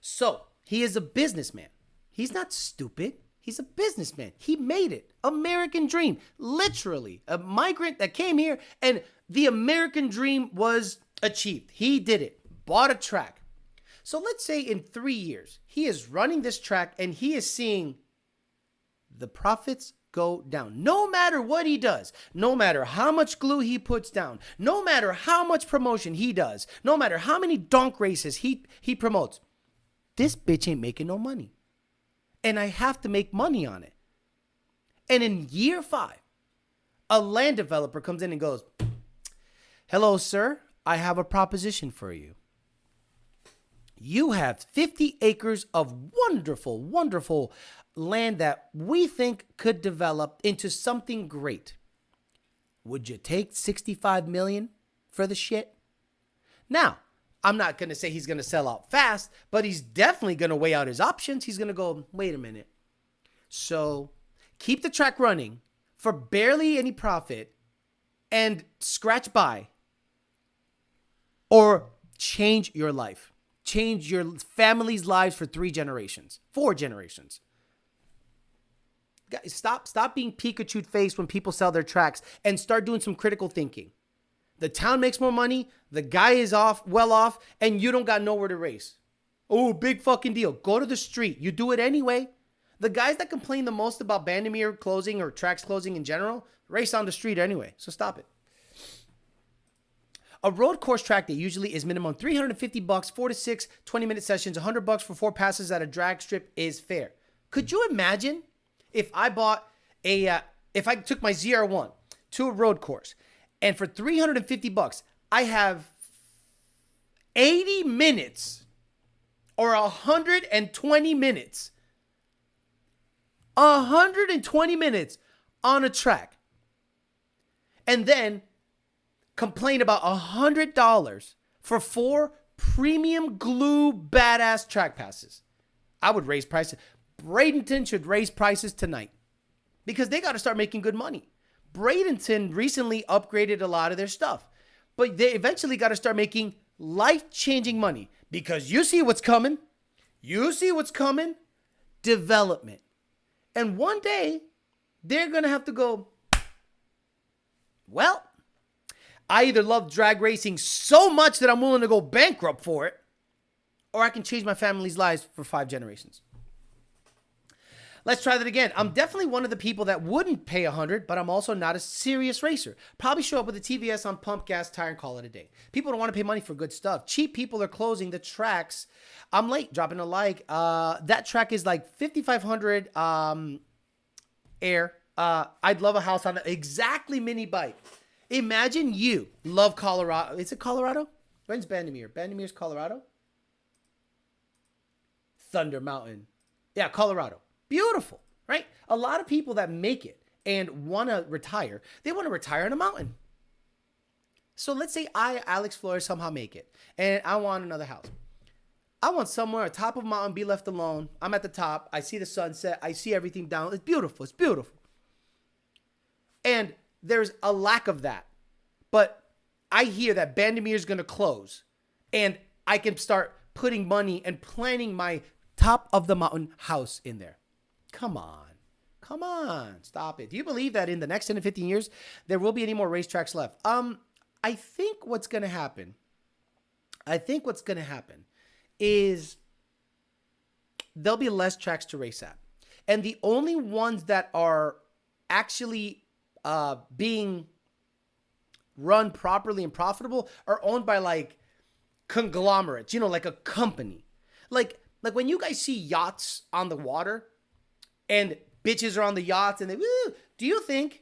So he is a businessman. He's not stupid. He's a businessman. He made it. American dream. Literally a migrant that came here and the American dream was achieved. He did it. Bought a track. So let's say in 3 years, he is running this track and he is seeing the profits go down. No matter what he does, no matter how much glue he puts down, no matter how much promotion he does, no matter how many donk races he promotes, this bitch ain't making no money. And I have to make money on it. And in year 5, a land developer comes in and goes, hello, sir, I have a proposition for you. You have 50 acres of wonderful, wonderful land that we think could develop into something great. Would you take 65 million for the shit? Now, I'm not going to say he's going to sell out fast, but he's definitely going to weigh out his options. He's going to go, wait a minute. So keep the track running for barely any profit and scratch by, or change your life. Change your family's lives for 3 generations, 4 generations. Guys, stop being Pikachu faced when people sell their tracks and start doing some critical thinking. The town makes more money, the guy is well off, and you don't got nowhere to race. Oh, big fucking deal. Go to the street. You do it anyway. The guys that complain the most about Bandimere closing or tracks closing in general race on the street anyway. So stop it. A road course track that usually is minimum $350, 4 to 6 20-minute sessions, $100 for 4 passes at a drag strip is fair. Could you imagine if I bought if I took my ZR1 to a road course and for $350, I have 80 minutes or 120 minutes, 120 minutes on a track, and then complain about $100 for 4 premium glue badass track passes. I would raise prices. Bradenton should raise prices tonight because they got to start making good money. Bradenton recently upgraded a lot of their stuff, but they eventually got to start making life-changing money because you see what's coming. You see what's coming. Development. And one day they're going to have to go, well, I either love drag racing so much that I'm willing to go bankrupt for it, or I can change my family's lives for 5 generations. Let's try that again. I'm definitely one of the people that wouldn't pay $100, but I'm also not a serious racer. Probably show up with a TVS on pump, gas, tire, and call it a day. People don't want to pay money for good stuff. Cheap people are closing the tracks. I'm late dropping a like. That track is like 5,500 air. I'd love a house on the exactly mini bike. Imagine you love Colorado. Is it Colorado? When's Bandimere? Bandimere's Colorado? Thunder Mountain. Yeah, Colorado. Beautiful, right? A lot of people that make it and want to retire, they want to retire on a mountain. So let's say I, Alex Flores, somehow make it and I want another house. I want somewhere at the top of a mountain, be left alone. I'm at the top. I see the sunset. I see everything down. It's beautiful. It's beautiful. And there's a lack of that. But I hear that Bandimere is going to close and I can start putting money and planning my top of the mountain house in there. Come on. Come on. Stop it. Do you believe that in the next 10 to 15 years, there will be any more racetracks left? I think what's going to happen is there'll be less tracks to race at. And the only ones that are actually being run properly and profitable are owned by like conglomerates, like a company. Like when you guys see yachts on the water and bitches are on the yachts and do you think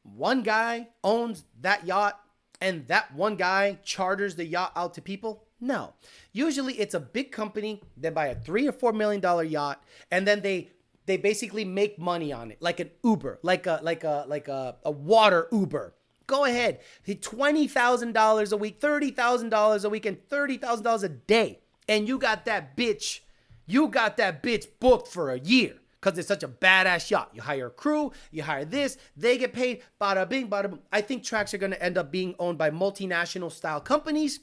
one guy owns that yacht and that one guy charters the yacht out to people? No. Usually it's a big company. They buy a $3 or $4 million yacht and then they basically make money on it, like an Uber, like a water Uber. Go ahead, $20,000 a week, $30,000 a week, and $30,000 a day, and you got that bitch booked for a year because it's such a badass yacht. You hire a crew, you hire this, they get paid. Bada bing, bada boom. I think tracks are going to end up being owned by multinational style companies.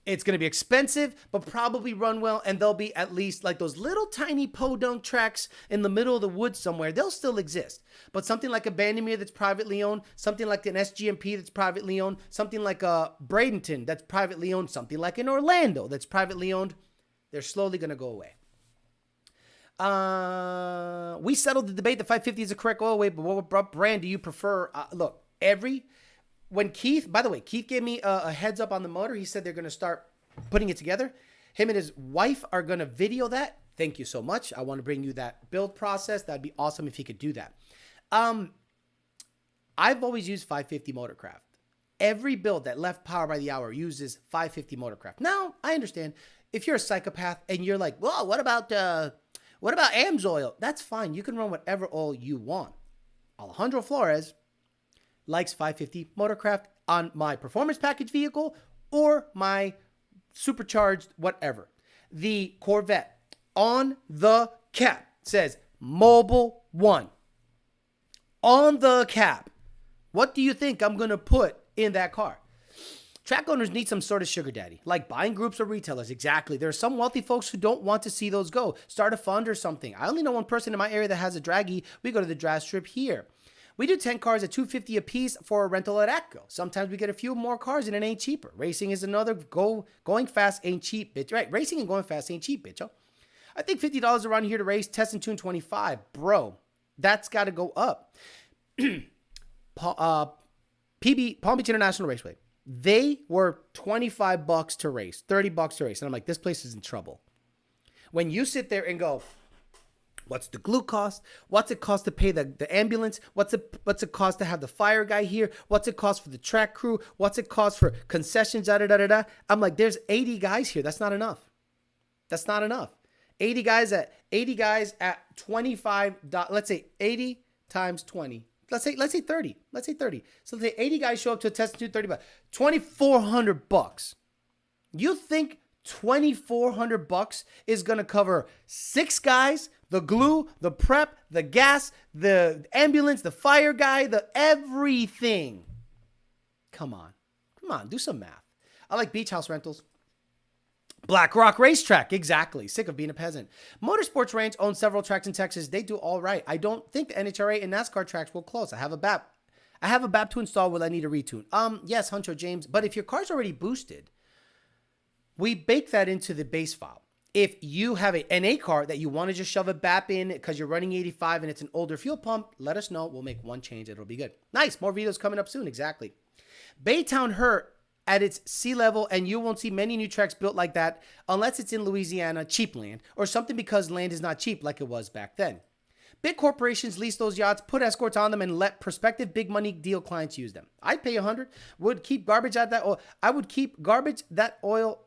It's going to be expensive, but probably run well. And they'll be at least like those little tiny podunk tracks in the middle of the woods somewhere. They'll still exist. But something like a Bandimere that's privately owned, something like an SGMP that's privately owned, something like a Bradenton that's privately owned, something like an Orlando that's privately owned, they're slowly going to go away. We settled the debate. The 550 is the correct oil weight, but what brand do you prefer? Look, when Keith, by the way, Keith gave me a heads up on the motor. He said they're going to start putting it together. Him and his wife are going to video that. Thank you so much. I want to bring you that build process. That'd be awesome if he could do that. I've always used 550 Motorcraft. Every build that left Power by the Hour uses 550 Motorcraft. Now, I understand if you're a psychopath and you're like, well, what about AMSOIL? That's fine. You can run whatever oil you want. Alejandro Flores likes 550 Motorcraft on my performance package vehicle or my supercharged whatever. The Corvette on the cap says Mobile 1. On the cap. What do you think I'm going to put in that car? Track owners need some sort of sugar daddy, like buying groups or retailers. Exactly. There are some wealthy folks who don't want to see those go. Start a fund or something. I only know one person in my area that has a draggy. We go to the drag strip here. We do 10 cars at $250 a piece for a rental at ATCO. Sometimes we get a few more cars and it ain't cheaper. Racing is another going fast ain't cheap, bitch. Right? Racing and going fast ain't cheap, bitch. I think $50 around here to race, test and tune 25. Bro, that's got to go up. Palm Beach International Raceway. They were $25 to race, $30 to race. And I'm like, this place is in trouble. When you sit there and go, what's the glue cost? What's it cost to pay the ambulance? What's it cost to have the fire guy here? What's it cost for the track crew? What's it cost for concessions? I'm like, there's 80 guys here. That's not enough. That's not enough. 80 guys at $25. Let's say 80 times 20. Let's say 30. Let's say 30. So let's say 80 guys show up to a test and do $30. $2,400. You think $2,400 is going to cover 6 guys, the glue, the prep, the gas, the ambulance, the fire guy, the everything? Come on, do some math. I like beach house rentals. Black Rock Racetrack, exactly. Sick of being a peasant. Motorsports Ranch owns several tracks in Texas. They do all right. I don't think the NHRA and NASCAR tracks will close. I have a BAP to install. Will I need a retune? Yes, Huncho James. But if your car's already boosted, we bake that into the base file. If you have a NA car that you want to just shove a BAP in because you're running 85 and it's an older fuel pump, let us know. We'll make one change. It'll be good. Nice. More videos coming up soon. Exactly. Baytown Hurt at its sea level, and you won't see many new tracks built like that unless it's in Louisiana, cheap land, or something because land is not cheap like it was back then. Big corporations lease those yachts, put escorts on them, and let prospective big money deal clients use them. I'd pay $100. Would keep garbage at that oil. I would keep garbage that oil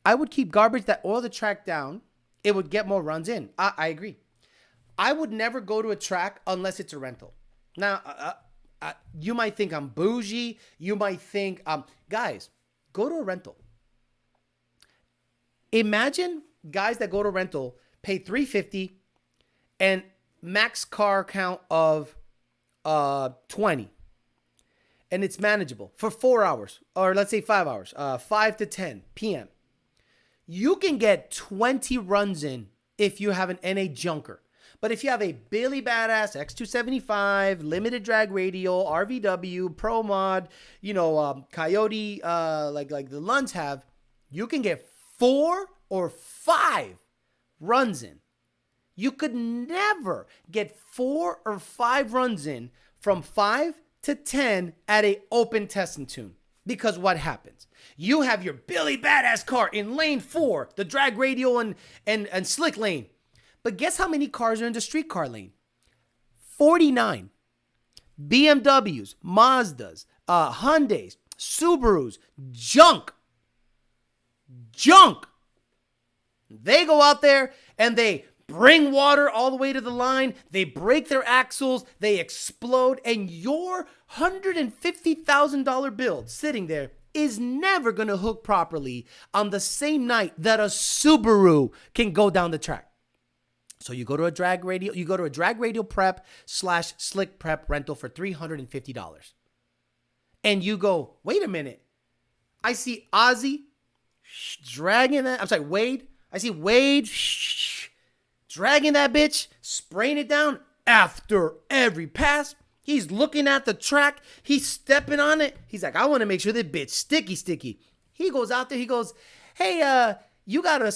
the track down. It would get more runs in. I agree. I would never go to a track unless it's a rental. Now, you might think I'm bougie. You might think, guys, go to a rental. Imagine guys that go to rental pay $350 and max car count of 20, and it's manageable for 4 hours, or let's say 5 hours, 5 to 10 p.m. You can get 20 runs in if you have an NA junker. But if you have a Billy Badass X275, limited drag radial, RVW, Pro Mod, Coyote, like the Lunds have, you can get 4 or 5 runs in. You could never get 4 or 5 runs in from 5 to 10 at a open test and tune. Because what happens? You have your Billy Badass car in lane 4, the drag radial and slick lane. But guess how many cars are in the street car lane? 49. BMWs, Mazdas, Hyundais, Subarus, junk. They go out there and they bring water all the way to the line. They break their axles. They explode. And your $150,000 build sitting there is never going to hook properly on the same night that a Subaru can go down the track. So you go to a drag radial prep / slick prep rental for $350. And you go, wait a minute. I see Ozzy dragging that. I'm sorry, Wade. I see Wade dragging that bitch, spraying it down after every pass. He's looking at the track. He's stepping on it. He's like, I want to make sure that bitch sticky. He goes out there. He goes, hey, you got a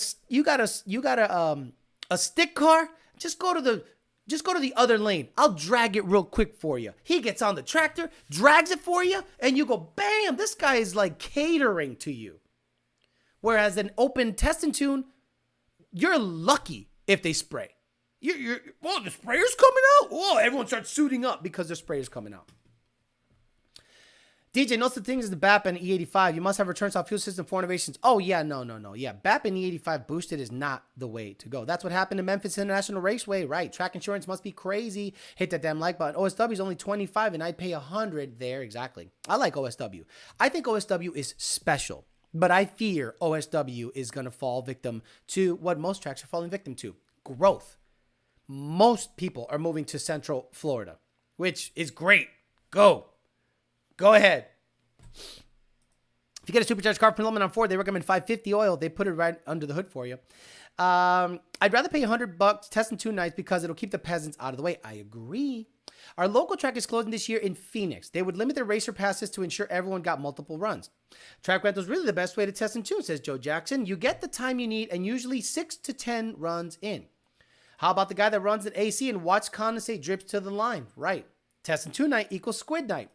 stick car? Just go to the other lane. I'll drag it real quick for you. He gets on the tractor, drags it for you, and you go, bam, this guy is like catering to you. Whereas an open test and tune, you're lucky if they spray. Well, the sprayer's coming out. Oh, everyone starts suiting up because the sprayer's coming out. DJ, notes the things is the BAP and E85. You must have return style fuel system for innovations. Oh, yeah, no. Yeah, BAP and E85 boosted is not the way to go. That's what happened in Memphis International Raceway, right? Track insurance must be crazy. Hit that damn like button. OSW is only 25 and I'd pay 100 there. Exactly. I like OSW. I think OSW is special, but I fear OSW is going to fall victim to what most tracks are falling victim to: growth. Most people are moving to Central Florida, which is great. Go ahead. If you get a supercharged car from limit on Ford, they recommend 550 oil. They put it right under the hood for you. I'd rather pay $100 test and tune nights because it'll keep the peasants out of the way. I agree. Our local track is closing this year in Phoenix. They would limit their racer passes to ensure everyone got multiple runs. Track rental is really the best way to test and tune, says Joe Jackson. You get the time you need and usually 6 to 10 runs in. How about the guy that runs an AC and watch condensate drips to the line? Right. Test and tune night equals squid night.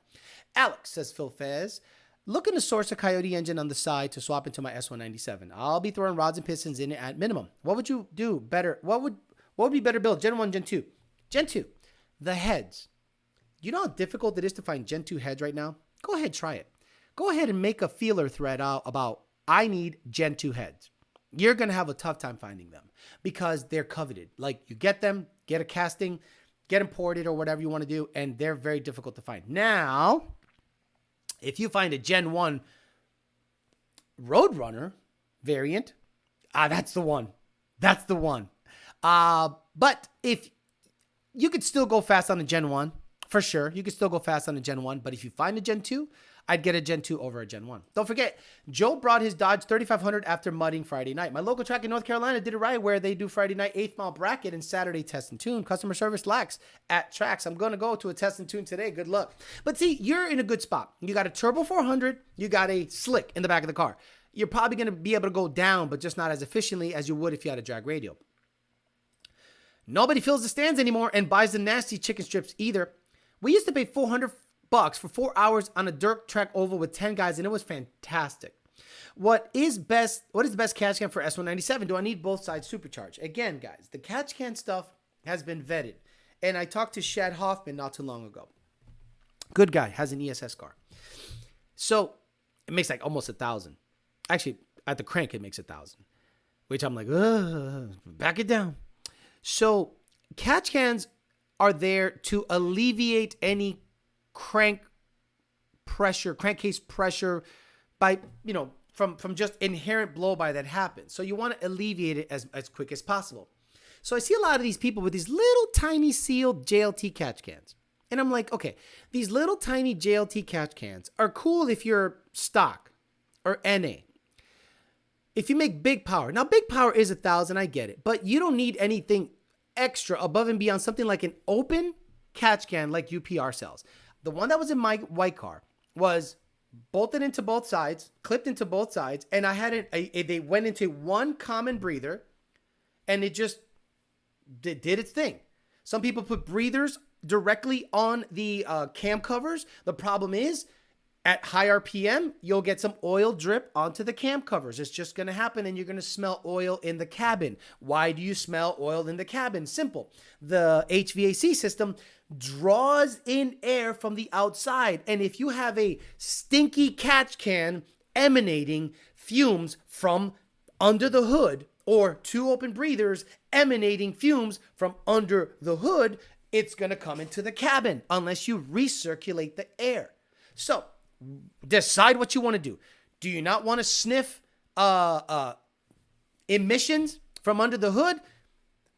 Alex, says Phil Fez, looking to source a Coyote engine on the side to swap into my S197. I'll be throwing rods and pistons in it at minimum. What would you do better? What would be better build? Gen 1, Gen 2. Gen 2, the heads. You know how difficult it is to find Gen 2 heads right now? Go ahead, try it. Go ahead and make a feeler thread out about I need Gen 2 heads. You're going to have a tough time finding them because they're coveted. Like, you get them, get a casting, get imported or whatever you want to do, and they're very difficult to find. Now, if you find a Gen 1 Roadrunner variant, that's the one. That's the one. But if you could still go fast on a Gen 1, for sure. You could still go fast on a Gen 1. But if you find a Gen 2, I'd get a Gen 2 over a Gen 1. Don't forget, Joe brought his Dodge 3500 after mudding Friday night. My local track in North Carolina did it right where they do Friday night 8th mile bracket and Saturday test and tune. Customer service lacks at tracks. I'm going to go to a test and tune today. Good luck. But see, you're in a good spot. You got a turbo 400. You got a slick in the back of the car. You're probably going to be able to go down, but just not as efficiently as you would if you had a drag radial. Nobody fills the stands anymore and buys the nasty chicken strips either. We used to pay $400 for 4 hours on a dirt track oval with 10 guys, and it was fantastic. What is the best catch can for S197? Do I need both sides supercharged? Again, guys, the catch can stuff has been vetted. And I talked to Shad Hoffman not too long ago. Good guy, has an ESS car. So it makes like almost 1,000. Actually, at the crank, it makes 1,000. Which I'm like, back it down. So catch cans are there to alleviate any crankcase pressure by, from just inherent blow-by that happens. So you want to alleviate it as quick as possible. So I see a lot of these people with these little tiny sealed JLT catch cans. And I'm like, okay, these little tiny JLT catch cans are cool if you're stock or NA. If you make big power, now big power is 1,000, I get it, but you don't need anything extra above and beyond something like an open catch can like UPR sells. The one that was in my white car was bolted into both sides, clipped into both sides, and I had they went into one common breather, and it just did its thing. Some people put breathers directly on the cam covers. The problem is, at high RPM, you'll get some oil drip onto the cam covers. It's just going to happen, and you're going to smell oil in the cabin. Why do you smell oil in the cabin? Simple. The HVAC system draws in air from the outside, and if you have a stinky catch can emanating fumes from under the hood, or two open breathers emanating fumes from under the hood, it's going to come into the cabin unless you recirculate the air. So, decide what you want to do. Do you not want to sniff emissions from under the hood?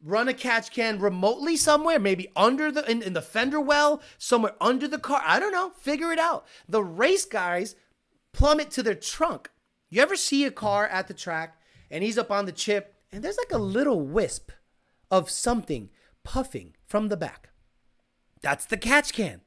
Run a catch can remotely somewhere, maybe under in the fender well, somewhere under the car. I don't know. Figure it out. The race guys plummet to their trunk. You ever see a car at the track and he's up on the chip and there's like a little wisp of something puffing from the back? That's the catch can.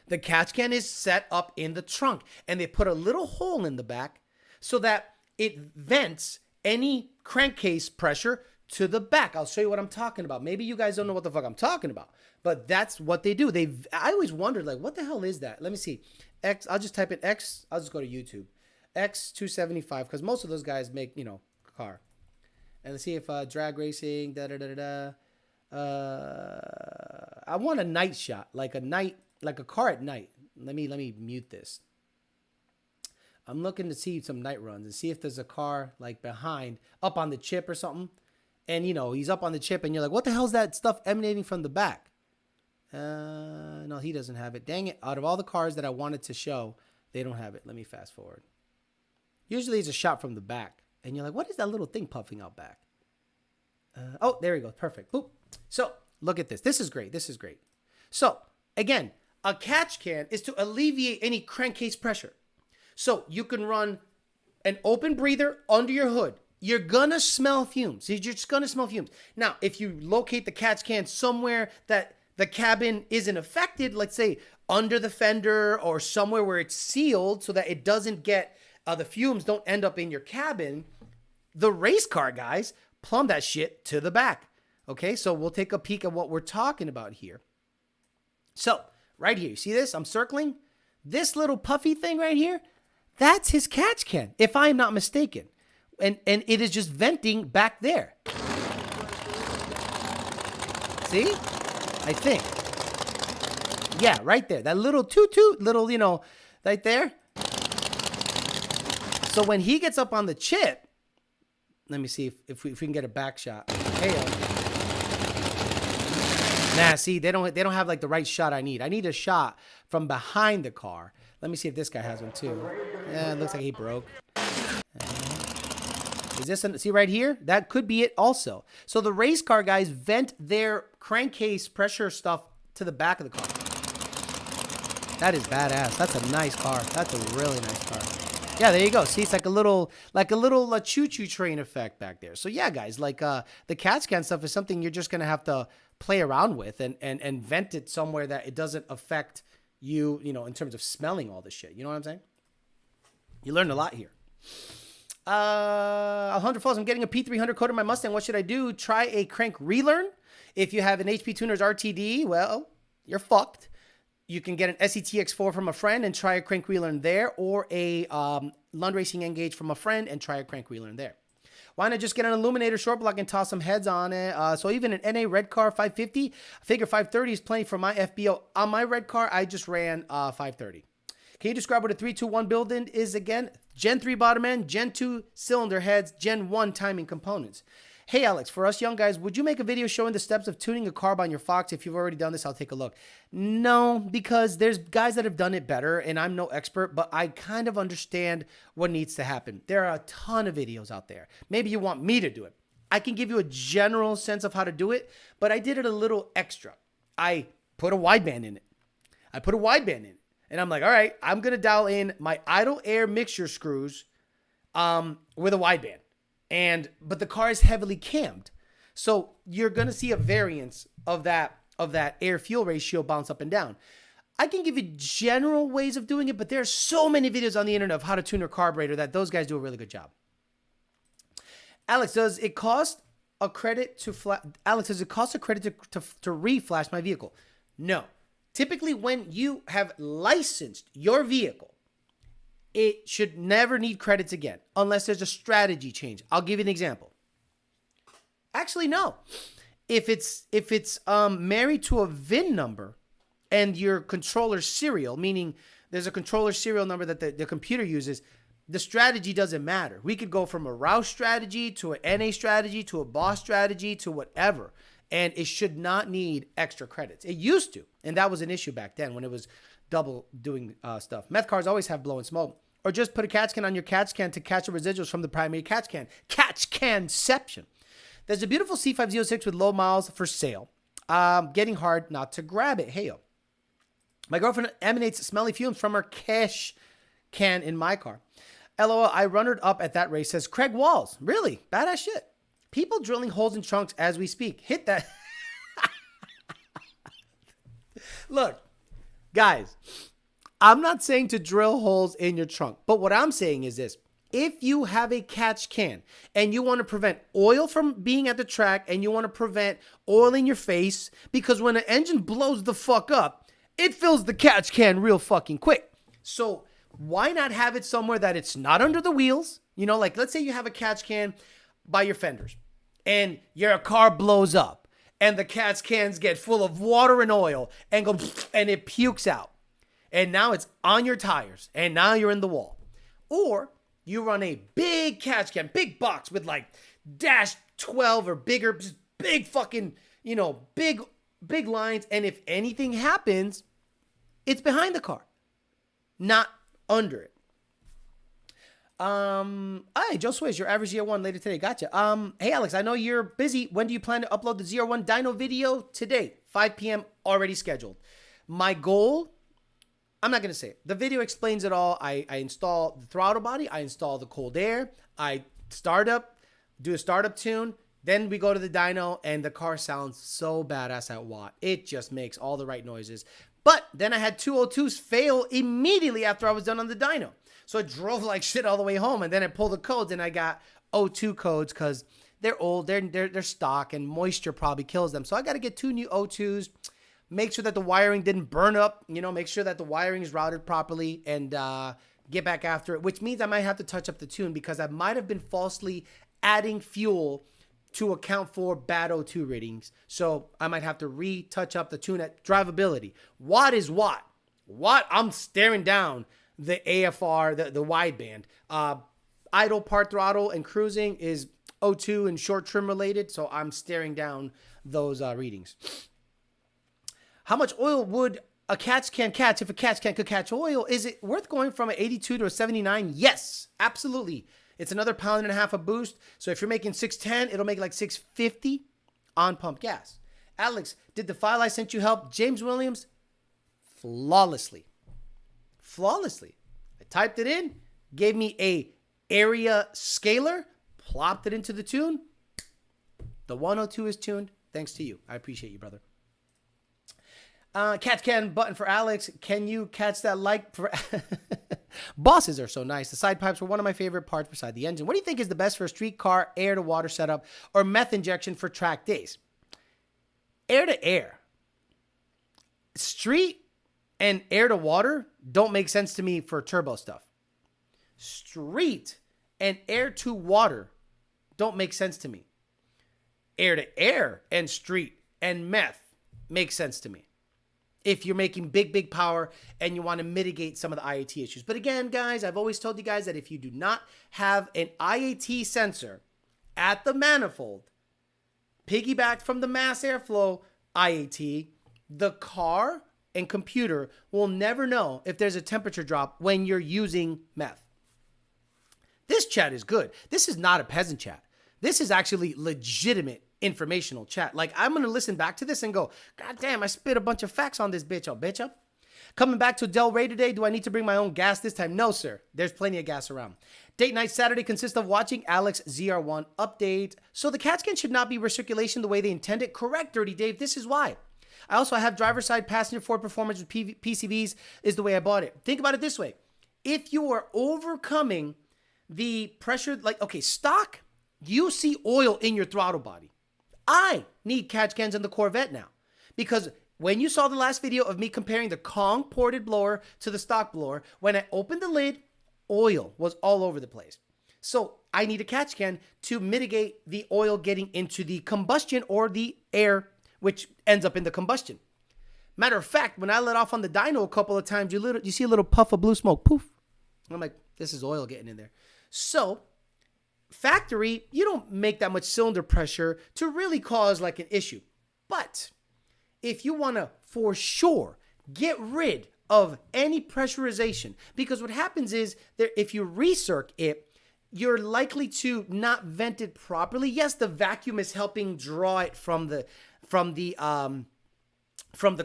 The catch can is set up in the trunk, and they put a little hole in the back so that it vents any crankcase pressure to the back. I'll show you what I'm talking about. Maybe you guys don't know what the fuck I'm talking about, but that's what they do. I always wondered, like, what the hell is that? Let me see. I'll just type in X. I'll just go to YouTube. X275, because most of those guys make, you know, car. And let's see if drag racing, I want a night shot, like a car at night. Let me mute this. I'm looking to see some night runs and see if there's a car like behind, up on the chip or something. And, you know, he's up on the chip and you're like, what the hell is that stuff emanating from the back? No, he doesn't have it. Dang it. Out of all the cars that I wanted to show, they don't have it. Let me fast forward. Usually it's a shot from the back. And you're like, what is that little thing puffing out back? Oh, there we go. Perfect. Boop. So look at this. This is great. This is great. So again, a catch can is to alleviate any crankcase pressure. So you can run an open breather under your hood. You're going to smell fumes. You're just going to smell fumes. Now, if you locate the catch can somewhere that the cabin isn't affected, let's say under the fender or somewhere where it's sealed so that it doesn't get, the fumes don't end up in your cabin, the race car guys plumb that shit to the back. Okay, so we'll take a peek at what we're talking about here. So right here, you see this? I'm circling. This little puffy thing right here, that's his catch can, if I'm not mistaken. And it is just venting back there. See? I think. Yeah, right there. That little toot, little, you know, right there. So when he gets up on the chip, let me see if we can get a back shot. Hey, nah, see, they don't have like the right shot I need. I need a shot from behind the car. Let me see if this guy has one too. Yeah, it looks like he broke. Is this see right here? That could be it also. So the race car guys vent their crankcase pressure stuff to the back of the car. That is badass. That's a nice car. That's a really nice car. Yeah, there you go. See, it's like a little choo-choo train effect back there. So yeah, guys, like the catch can stuff is something you're just gonna have to play around with and vent it somewhere that it doesn't affect you, you know, in terms of smelling all this shit. You know what I'm saying? You learned a lot here. Alejandro Falls, I'm getting a P300 coated in my Mustang. What should I do? Try a crank relearn. If you have an HP Tuners RTD, well, you're fucked. You can get an SETX4 from a friend and try a crank relearn there, or a Lund Racing Engage from a friend and try a crank relearn there. Why not just get an Illuminator short block and toss some heads on it? So even an NA red car 550, I figure 530 is plenty for my FBO. On my red car, I just ran 530. Can you describe what a 3-2-1 build-in is again? Gen 3 bottom end, Gen 2 cylinder heads, Gen 1 timing components. Hey, Alex, for us young guys, would you make a video showing the steps of tuning a carb on your Fox? If you've already done this, I'll take a look. No, because there's guys that have done it better, and I'm no expert, but I kind of understand what needs to happen. There are a ton of videos out there. Maybe you want me to do it. I can give you a general sense of how to do it, but I did it a little extra. I put a wideband in it. And I'm like, all right, I'm going to dial in my idle air mixture screws with a wideband. But the car is heavily cammed. So you're going to see a variance of that air fuel ratio bounce up and down. I can give you general ways of doing it, but there are so many videos on the internet of how to tune your carburetor that those guys do a really good job. Alex, does it cost a credit to reflash my vehicle? No. Typically, when you have licensed your vehicle, it should never need credits again, unless there's a strategy change. I'll give you an example. Actually, no. If it's married to a VIN number and your controller serial, meaning there's a controller serial number that the computer uses, the strategy doesn't matter. We could go from a Roush strategy to an NA strategy to a Boss strategy to whatever. And it should not need extra credits. It used to, and that was an issue back then when it was double doing stuff. Meth cars always have blowing smoke. Or just put a catch can on your catch can to catch the residuals from the primary catch can. Catch canception. There's a beautiful C506 with low miles for sale. Getting hard not to grab it. Hey, yo. My girlfriend emanates smelly fumes from her cash can in my car. LOL, I runnered up at that race, says Craig Walls. Really? Badass shit. People drilling holes in trunks as we speak. Hit that. Look, guys, I'm not saying to drill holes in your trunk, but what I'm saying is this. if you have a catch can and you want to prevent oil from being at the track and you want to prevent oil in your face, because when an engine blows the fuck up, it fills the catch can real fucking quick. So why not have it somewhere that it's not under the wheels? You know, like let's say you have a catch can by your fenders and your car blows up and the catch cans get full of water and oil and go and it pukes out. And now it's on your tires and now you're in the wall. Or you run a big catch can, big box with like dash 12 or bigger, just big fucking, you know, big lines. And if anything happens, it's behind the car, not under it. Hi, Joe Swiss, your average ZR1 later today. Gotcha. Hey, Alex, I know you're busy. When do you plan to upload the ZR1 dyno video? Today, 5 p.m. already scheduled. My goal, I'm not going to say it. The video explains it all. I install the throttle body. I install the cold air. I do a startup tune. Then we go to the dyno, and the car sounds so badass at watt. It just makes all the right noises. But then I had 202s fail immediately after I was done on the dyno. So I drove like shit all the way home, and then I pulled the codes, and I got O2 codes because they're old, they're stock, and moisture probably kills them. So I got to get 2 new O2s. Make sure that the wiring didn't burn up, you know, make sure that the wiring is routed properly and get back after it, which means I might have to touch up the tune because I might have been falsely adding fuel to account for bad O2 readings. So I might have to retouch up the tune at drivability. Watt is watt. Watt, I'm staring down the AFR, the wideband. Idle, part throttle, and cruising is O2 and short trim related, so I'm staring down those readings. How much oil would a catch can catch if a catch can could catch oil? Is it worth going from an 82 to a 79? Yes, absolutely. It's another 1.5 pounds of boost. So if you're making 610, it'll make like 650 on pump gas. Alex, did the file I sent you help? James Williams, flawlessly. I typed it in, gave me a area scaler, plopped it into the tune. The 102 is tuned. Thanks to you. I appreciate you, brother. Catch can button for Alex. Can you catch that like for bosses are so nice. The side pipes were one of my favorite parts beside the engine. What do you think is the best for a street car air to water setup or meth injection for track days? Air to air. Street and air to water don't make sense to me for turbo stuff. Street and air to water don't make sense to me. Air to air and street and meth makes sense to me if you're making big power and you want to mitigate some of the IAT issues. But again, guys, I've always told you guys that if you do not have an IAT sensor at the manifold, piggyback from the mass airflow IAT, the car and computer will never know if there's a temperature drop when you're using meth. This chat is good. This is not a peasant chat. This is actually legitimate informational chat. Like, I'm going to listen back to this and go, God damn, I spit a bunch of facts on this bitch. Oh, bitch up. Coming back to Del Rey today. Do I need to bring my own gas this time? No, sir. There's plenty of gas around. Date night Saturday consists of watching Alex ZR1 update. So the catch can should not be recirculation the way they intended. Correct, Dirty Dave. This is why. I also have driver's side passenger Ford Performance with PCVs is the way I bought it. Think about it this way. If you are overcoming the pressure, like, okay, stock, you see oil in your throttle body. I need catch cans in the Corvette now because when you saw the last video of me comparing the Kong ported blower to the stock blower, when I opened the lid, oil was all over the place. So I need a catch can to mitigate the oil getting into the combustion or the air, which ends up in the combustion. Matter of fact, when I let off on the dyno a couple of times, you see a little puff of blue smoke, poof. I'm like, this is oil getting in there. So factory, you don't make that much cylinder pressure to really cause like an issue. But if you want to for sure get rid of any pressurization, because what happens is that if you recirc it, you're likely to not vent it properly. Yes, the vacuum is helping draw it from the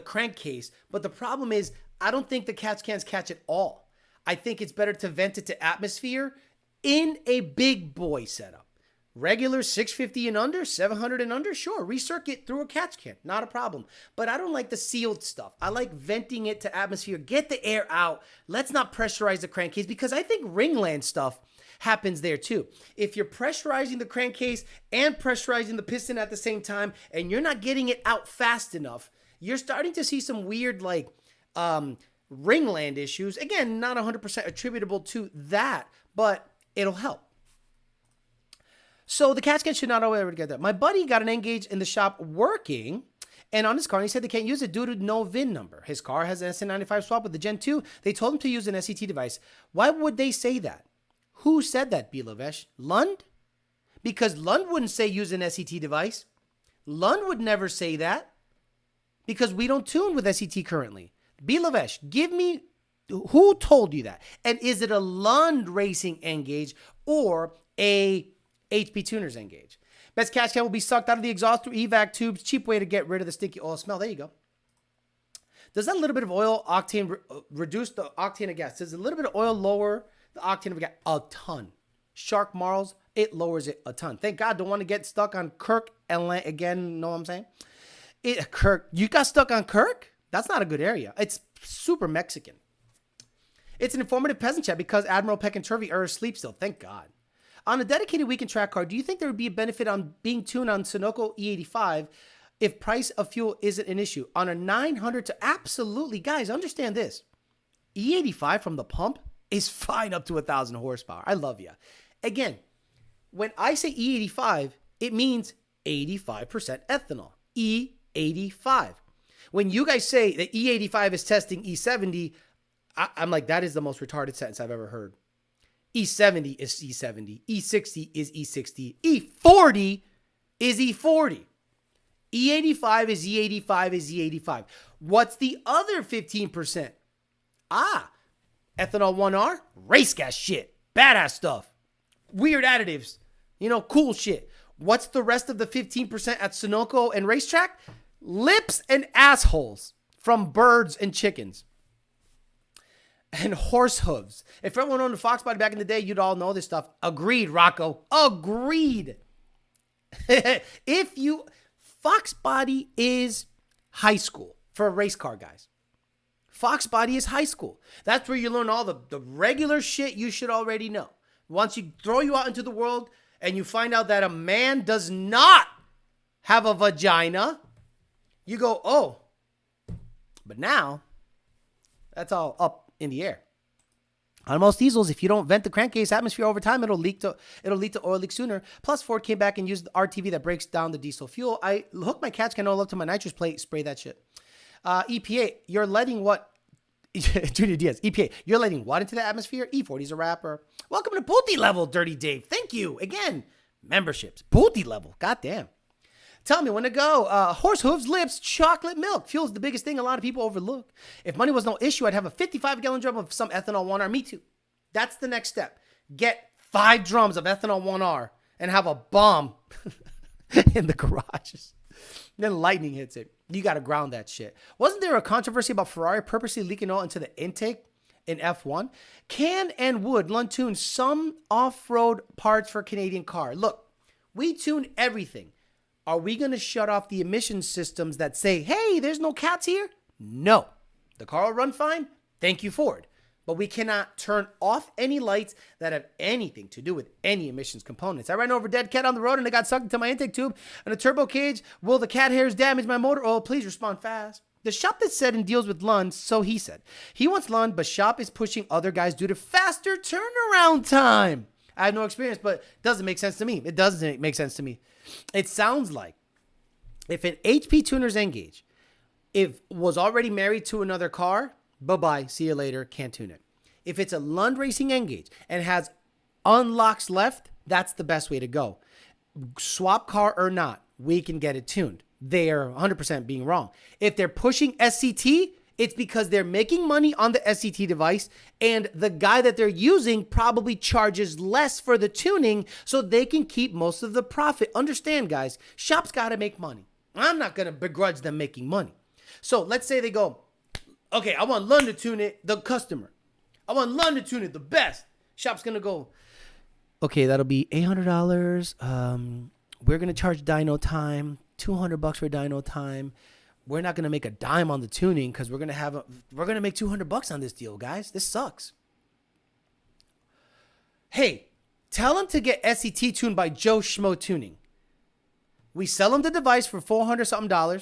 crankcase, but the problem is I don't think the catch cans catch it all. I think it's better to vent it to atmosphere in a big boy setup. Regular 650 and under, 700 and under, sure, recircuit through a catch can, not a problem. But I don't like the sealed stuff. I like venting it to atmosphere, get the air out. Let's not pressurize the crankcase because I think Ringland stuff happens there too. If you're pressurizing the crankcase and pressurizing the piston at the same time, and you're not getting it out fast enough, you're starting to see some weird like ringland issues. Again, not 100% attributable to that, but it'll help. So the CAT scan should not always get that. My buddy got an Engage in the shop working, and on his car, he said they can't use it due to no VIN number. His car has an SN95 swap with the Gen 2. They told him to use an SET device. Why would they say that? Who said that, Bilovesh? Lund? Because Lund wouldn't say use an SET device. Lund would never say that because we don't tune with SET currently. Bilovesh, give me who told you that? And is it a Lund Racing Engage or a HP Tuners Engage? Best catch can will be sucked out of the exhaust through evac tubes. Cheap way to get rid of the stinky oil smell. There you go. Does that little bit of oil octane reduce the octane of gas? Does a little bit of oil lower the octane of gas? A ton. Shark Marls, it lowers it a ton. Thank God, don't want to get stuck on Kirk again. Know what I'm saying? Kirk, you got stuck on Kirk? That's not a good area. It's super Mexican. It's an informative peasant chat because Admiral Peck and Turvey are asleep still. Thank God. On a dedicated weekend track car, do you think there would be a benefit on being tuned on Sunoco E85 if price of fuel isn't an issue? On a 900 to absolutely, guys, understand this. E85 from the pump is fine up to 1,000 horsepower. I love you. Again, when I say E85, it means 85% ethanol. E85. When you guys say that E85 is testing E70, I'm like, that is the most retarded sentence I've ever heard. E70 is E70. E60 is E60. E40 is E40. E85 is E85 is E85. What's the other 15%? Ethanol 1R, race gas shit, badass stuff, weird additives, cool shit. What's the rest of the 15% at Sunoco and Racetrack? Lips and assholes from birds and chickens. And horse hooves. If everyone owned a Fox body back in the day, you'd all know this stuff. Agreed, Rocco. Agreed. Fox body is high school for race car guys. Fox body is high school. That's where you learn all the regular shit you should already know. Once you throw you out into the world and you find out that a man does not have a vagina, you go, oh. But now, that's all up in the air. On most diesels, if you don't vent the crankcase atmosphere over time, it'll lead to oil leak sooner. Plus, Ford came back and used the RTV that breaks down the diesel fuel. I hooked my catch canola up to my nitrous plate, spray that shit. EPA, you're letting what? Junior Diaz, EPA, you're letting what into the atmosphere? E40's a rapper. Welcome to Booty Level, Dirty Dave. Thank you. Again, memberships. Booty Level. Goddamn. Tell me when to go. Horse hooves, lips, chocolate milk. Fuel's the biggest thing a lot of people overlook. If money was no issue, I'd have a 55-gallon drum of some ethanol 1R. Me too. That's the next step. Get 5 drums of ethanol 1R and have a bomb in the garages. Then lightning hits it. You got to ground that shit. Wasn't there a controversy about Ferrari purposely leaking oil into the intake in F1? Can and would Lund tune some off-road parts for Canadian car? Look, we tune everything. Are we going to shut off the emission systems that say, hey, there's no cats here? No. The car will run fine. Thank you, Ford. But we cannot turn off any lights that have anything to do with any emissions components. I ran over a dead cat on the road and it got sucked into my intake tube and a turbo cage. Will the cat hairs damage my motor oil? Please respond fast. The shop that said and deals with Lund, so he said. He wants Lund, but shop is pushing other guys due to faster turnaround time. I have no experience, but it doesn't make sense to me. It doesn't make sense to me. It sounds like if an HP Tuners Engage was already married to another car, bye-bye, see you later, can't tune it. If it's a Lund Racing Engage and has unlocks left, that's the best way to go. Swap car or not, we can get it tuned. They are 100% being wrong. If they're pushing SCT, it's because they're making money on the SCT device and the guy that they're using probably charges less for the tuning so they can keep most of the profit. Understand, guys, shops got to make money. I'm not going to begrudge them making money. So let's say they go, okay, I want Lund to tune it, the customer. I want Lund to tune it, the best. Shop's going to go, okay, that'll be $800. We're going to charge dyno time, $200 for dyno time. We're not going to make a dime on the tuning because we're going to make $200 on this deal, guys. This sucks. Hey, Tell him to get SET tuned by Joe Schmo Tuning. We sell him the device for $400 something.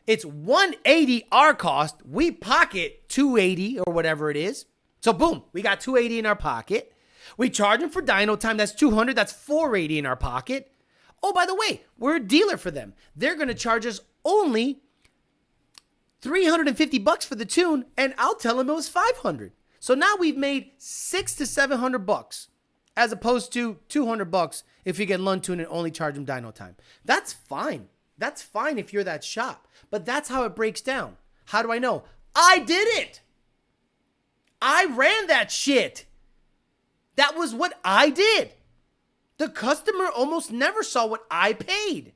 It's $180 our cost. We pocket $280 or whatever it is. So boom, we got $280 in our pocket. We charge them for dyno time. That's $200. That's $480 in our pocket. Oh, by the way, we're a dealer for them. They're going to charge us only $350 for the tune, and I'll tell them it was $500. So now we've made $600 to $700 as opposed to $200 if you get Lund tune and only charge them dyno time. That's fine. That's fine if you're that shop. But that's how it breaks down. How do I know? I did it. I ran that shit. That was what I did. The customer almost never saw what I paid.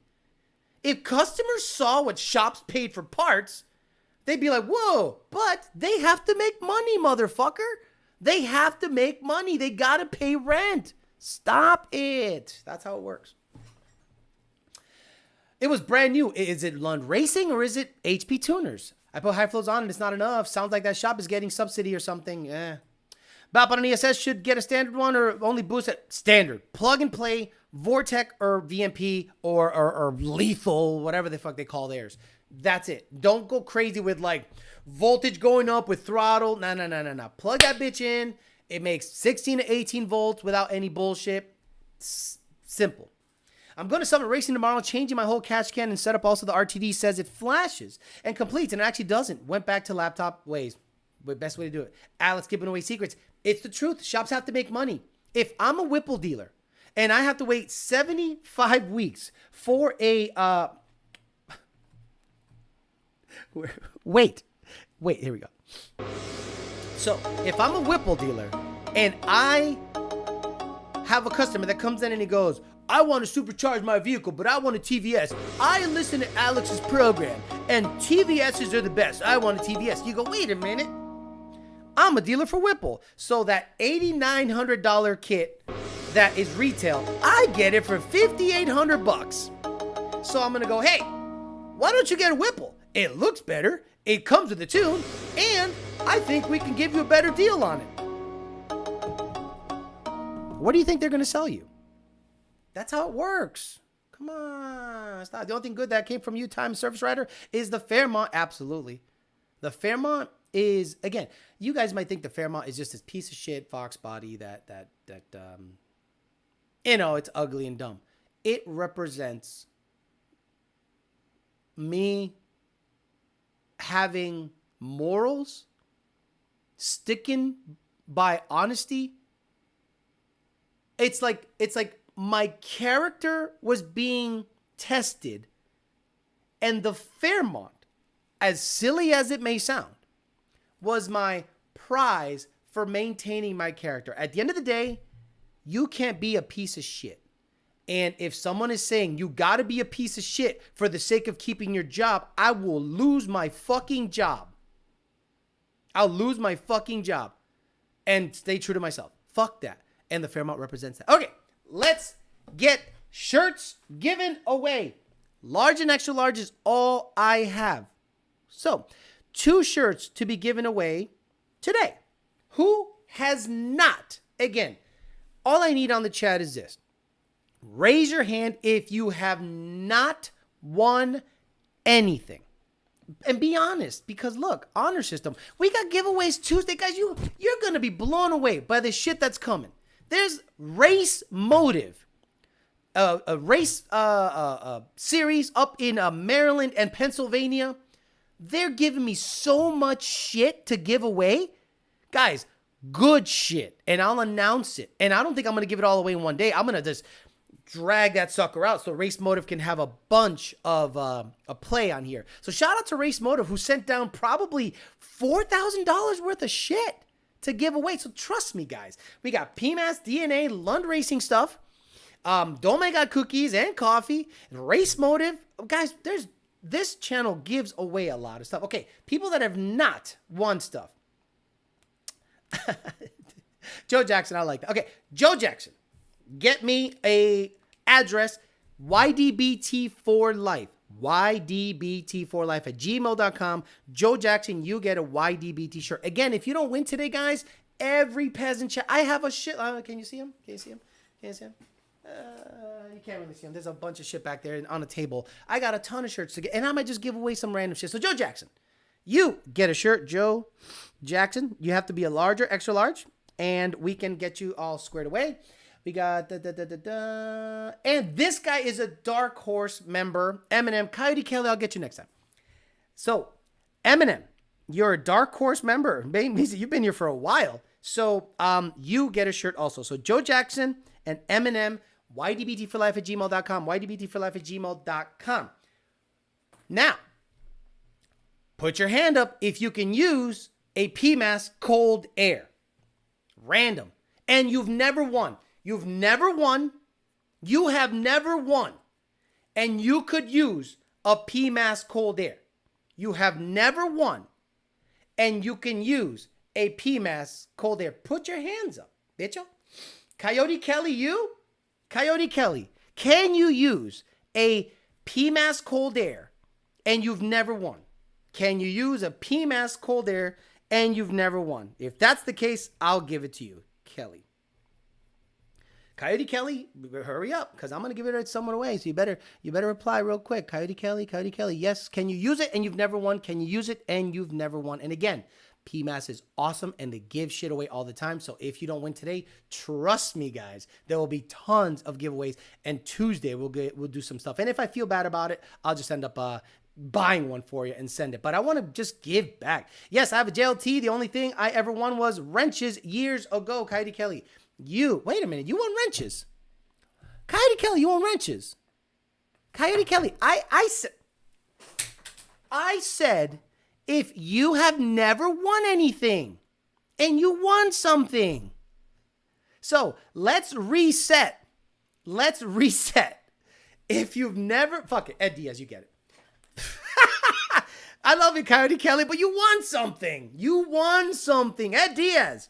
If customers saw what shops paid for parts, they'd be like, whoa, but they have to make money, motherfucker. They have to make money. They got to pay rent. Stop it. That's how it works. It was brand new. Is it Lund Racing or is it HP Tuners? I put high flows on and it's not enough. Sounds like that shop is getting subsidy or something. Bap on an ESS should get a standard one or only boost it. Standard. Plug and play, Vortec or VMP or lethal, whatever the fuck they call theirs. That's it. Don't go crazy with like voltage going up with throttle. No. Plug that bitch in. It makes 16 to 18 volts without any bullshit. Simple. I'm going to Summit Racing tomorrow, changing my whole catch can and setup. Also, the RTD says it flashes and completes, and it actually doesn't. Went back to laptop ways. Best way to do it. Alex giving away secrets. It's the truth. Shops have to make money. If I'm a Whipple dealer and I have to wait 75 weeks for a... Wait, here we go. So, if I'm a Whipple dealer and I have a customer that comes in and he goes, I want to supercharge my vehicle, but I want a TVS. I listen to Alex's program, and TVSs are the best. I want a TVS. You go, wait a minute. I'm a dealer for Whipple. So that $8,900 kit that is retail, I get it for $5,800. So I'm going to go, hey, why don't you get a Whipple? It looks better. It comes with a tune, and I think we can give you a better deal on it. What do you think they're going to sell you? That's how it works. Come on. Stop. The only thing good that came from you, Time Service Rider, is the Fairmont. Absolutely. The Fairmont is, again, you guys might think the Fairmont is just this piece of shit Fox body that it's ugly and dumb. It represents me having morals, sticking by honesty. It's like my character was being tested, and the Fairmont, as silly as it may sound, was my prize for maintaining my character. At the end of the day, you can't be a piece of shit. And if someone is saying you got to be a piece of shit for the sake of keeping your job, I will lose my fucking job. I'll lose my fucking job and stay true to myself. Fuck that. And the Fairmont represents that. Okay, let's get shirts given away. Large and extra large is all I have. So, 2 shirts to be given away today. Who has not? Again, all I need on the chat is this. Raise your hand if you have not won anything. And be honest, because look, honor system. We got giveaways Tuesday, guys. You're going to be blown away by the shit that's coming. There's Race Motive, a race series up in Maryland and Pennsylvania. They're giving me so much shit to give away. Guys, good shit. And I'll announce it. And I don't think I'm going to give it all away in one day. I'm going to just drag that sucker out so Race Motive can have a bunch of a play on here. So shout out to Race Motive, who sent down probably $4,000 worth of shit to give away. So trust me, guys. We got PMAS, DNA, Lund Racing stuff. Dome got cookies and coffee. Race Motive. Guys, this channel gives away a lot of stuff. Okay, people that have not won stuff. Joe Jackson, I like that. Okay, Joe Jackson. Get me a address, YDBT4Life. YDBT4Life at gmail.com. Joe Jackson, you get a YDBT shirt. Again, if you don't win today, guys, every peasant chat. I have a shit. Can you see him? Can you see him? Can you see him? You can't really see him. There's a bunch of shit back there on the table. I got a ton of shirts to get, and I might just give away some random shit. So Joe Jackson, you get a shirt. Joe Jackson, you have to be a larger, extra large, and we can get you all squared away. We got and this guy is a Dark Horse member. Eminem, Coyote Kelly, I'll get you next time. So Eminem, you're a Dark Horse member. You've been here for a while. So you get a shirt also. So Joe Jackson and Eminem, ydbtforlife@gmail.com, ydbtforlife@gmail.com. Now, put your hand up if you can use a PMAS cold air. Random. And you've never won. You've never won. You have never won. And you could use a PMAS cold air. You have never won. And you can use a PMAS cold air. Put your hands up, bitch. Coyote Kelly, you? Coyote Kelly, can you use a PMAS cold air and you've never won? Can you use a PMAS cold air and you've never won? If that's the case, I'll give it to you, Kelly. Coyote Kelly, hurry up, because I'm going to give it someone away. So you better reply real quick. Coyote Kelly, yes. Can you use it and you've never won? Can you use it and you've never won? And again, PMAS is awesome and they give shit away all the time. So if you don't win today, trust me, guys, there will be tons of giveaways. And Tuesday we'll do some stuff. And if I feel bad about it, I'll just end up buying one for you and send it. But I want to just give back. Yes, I have a JLT. The only thing I ever won was wrenches years ago. Coyote Kelly, wait a minute, you won wrenches. Coyote Kelly, you won wrenches. Coyote Kelly, I said, if you have never won anything and you won something. So let's reset. If you've never, fuck it, Ed Diaz, you get it. I love it, Coyote Kelly, but you won something. Ed Diaz.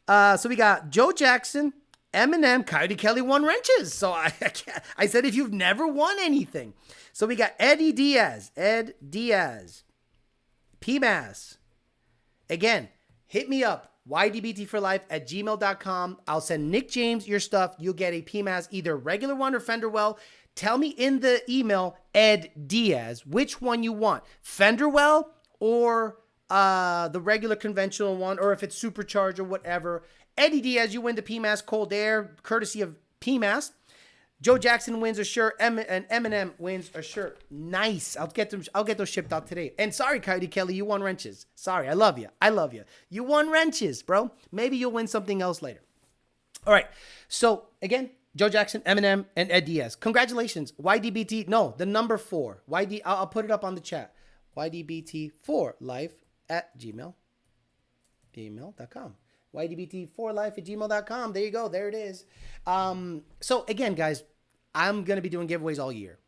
So we got Joe Jackson, Eminem, Coyote Kelly won wrenches. So I said if you've never won anything. So we got Ed Diaz, PMAS. Again, hit me up, ydbtforlife@gmail.com. I'll send Nick James your stuff. You'll get a PMAS, either regular one or Fender Well. Tell me in the email, Ed Diaz, which one you want, Fender Well or the regular conventional one, or if it's supercharged or whatever. Eddie Diaz, you win the PMAS cold air, courtesy of PMAS. Joe Jackson wins a shirt, and Eminem wins a shirt. Nice. I'll get those shipped out today. And sorry, Coyote Kelly, you won wrenches. Sorry, I love you. You won wrenches, bro. Maybe you'll win something else later. All right. So again, Joe Jackson, Eminem, and Ed Diaz. Congratulations. YDBT. No, the number 4. I'll put it up on the chat. ydbt4life@gmail.com. ydbt4life@gmail.com. There you go. There it is. So again, guys, I'm going to be doing giveaways all year.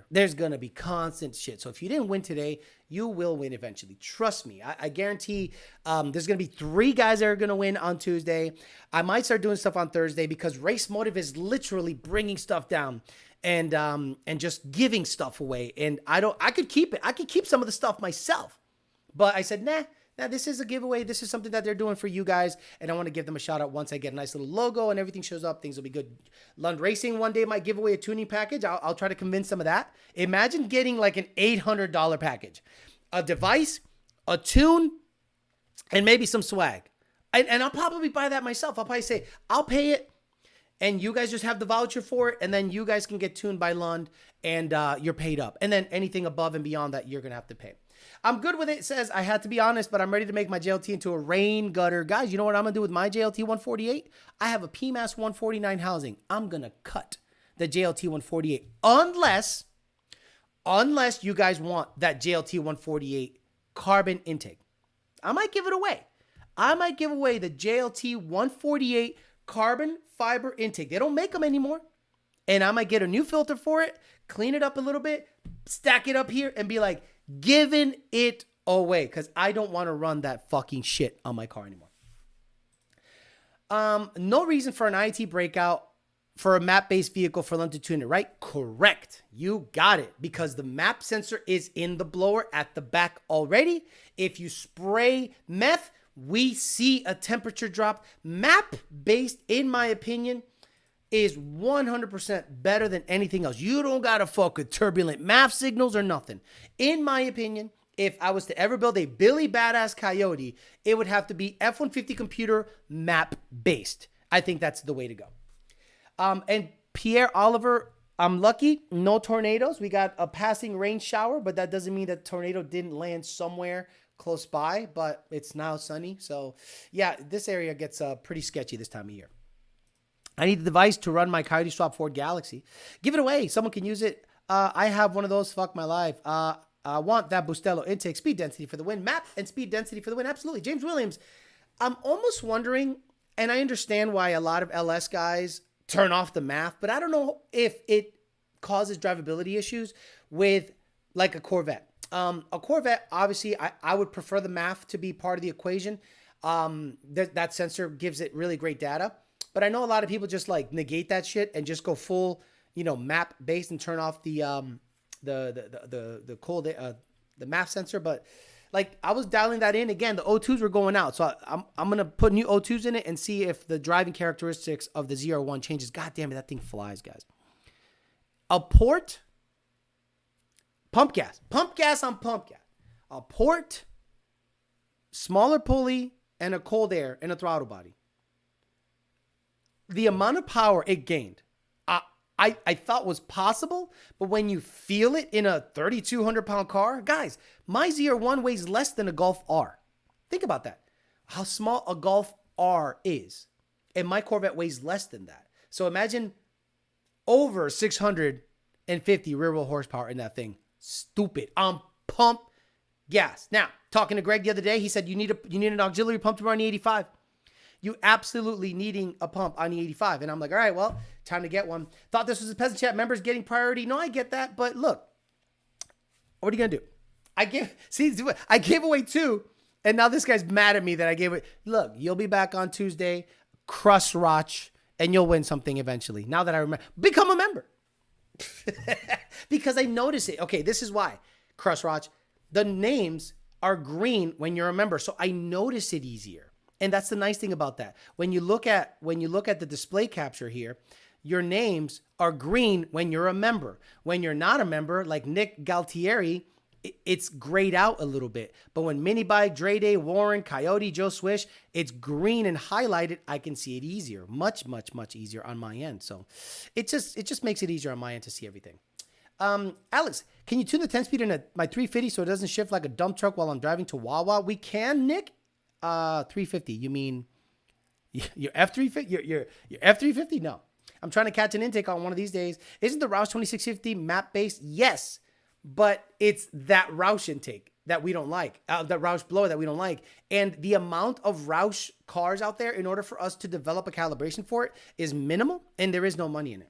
There's going to be constant shit. So if you didn't win today, you will win eventually. Trust me. I guarantee there's going to be 3 guys that are going to win on Tuesday. I might start doing stuff on Thursday because Race Motive is literally bringing stuff down and just giving stuff away. And I could keep it. I could keep some of the stuff myself. But I said, nah, this is a giveaway. This is something that they're doing for you guys. And I want to give them a shout out once I get a nice little logo and everything shows up. Things will be good. Lund Racing one day might give away a tuning package. I'll try to convince some of that. Imagine getting like an $800 package. A device, a tune, and maybe some swag. And I'll probably buy that myself. I'll probably say, I'll pay it. And you guys just have the voucher for it. And then you guys can get tuned by Lund and you're paid up. And then anything above and beyond that, you're going to have to pay. I'm good with it. It says, I had to be honest, but I'm ready to make my JLT into a rain gutter. Guys, you know what I'm going to do with my JLT 148? I have a PMAS 149 housing. I'm going to cut the JLT 148 unless you guys want that JLT 148 carbon intake. I might give it away. I might give away the JLT 148 carbon fiber intake. They don't make them anymore. And I might get a new filter for it, clean it up a little bit, stack it up here and be like, giving it away because I don't want to run that fucking shit on my car anymore. No reason for an IET breakout for a map-based vehicle for them to tune it, right? Correct. You got it because the map sensor is in the blower at the back already. If you spray meth, we see a temperature drop. Map-based, in my opinion, is 100% better than anything else. You don't got to fuck with turbulent MAF signals or nothing. In my opinion, if I was to ever build a Billy Badass Coyote, it would have to be F-150 computer map based. I think that's the way to go. And Pierre Oliver, I'm lucky, no tornadoes. We got a passing rain shower, but that doesn't mean that tornado didn't land somewhere close by, but it's now sunny. So yeah, this area gets pretty sketchy this time of year. I need the device to run my Coyote Swap Ford Galaxy. Give it away. Someone can use it. I have one of those. Fuck my life. I want that Bustelo intake, speed density for the win. Map and speed density for the win. Absolutely. James Williams, I'm almost wondering, and I understand why a lot of LS guys turn off the math, but I don't know if it causes drivability issues with like a Corvette. A Corvette, obviously, I would prefer the math to be part of the equation. That sensor gives it really great data. But I know a lot of people just like negate that shit and just go full, map based and turn off the MAF sensor. But like I was dialing that in again, the O2s were going out. So I'm gonna put new O2s in it and see if the driving characteristics of the ZR1 changes. God damn it, that thing flies, guys. A port, pump gas on pump gas. A port, smaller pulley, and a cold air and a throttle body. The amount of power it gained, I thought was possible, but when you feel it in a 3,200 pound car, guys, my ZR1 weighs less than a Golf R. Think about that. How small a Golf R is. And my Corvette weighs less than that. So imagine over 650 rear wheel horsepower in that thing. Stupid. I'm pump gas. Now, talking to Greg the other day, he said you need an auxiliary pump to run the 85. You absolutely needing a pump on the 85. And I'm like, all right, well, time to get one. Thought this was a Peasant Chat members getting priority. No, I get that. But look, what are you going to do? I gave away 2. And now this guy's mad at me that I gave it. Look, you'll be back on Tuesday, crush Roch, and you'll win something eventually. Now that I remember, become a member. Because I notice it. Okay, this is why. Crush Roch, the names are green when you're a member. So I notice it easier. And that's the nice thing about that. When you look at the display capture here, your names are green when you're a member. When you're not a member, like Nick Galtieri, it's grayed out a little bit. But when Minibike, Dre Day, Warren, Coyote, Joe Swish, it's green and highlighted, I can see it easier. Much, much, much easier on my end. So it just makes it easier on my end to see everything. Alex, can you tune the 10-speed in my 350 so it doesn't shift like a dump truck while I'm driving to Wawa? We can, Nick. 350. You mean your F350? Your F350? No. I'm trying to catch an intake on one of these days. Isn't the Roush 2650 map based? Yes, but it's that Roush intake that we don't like. That Roush blower that we don't like. And the amount of Roush cars out there in order for us to develop a calibration for it is minimal, and there is no money in it.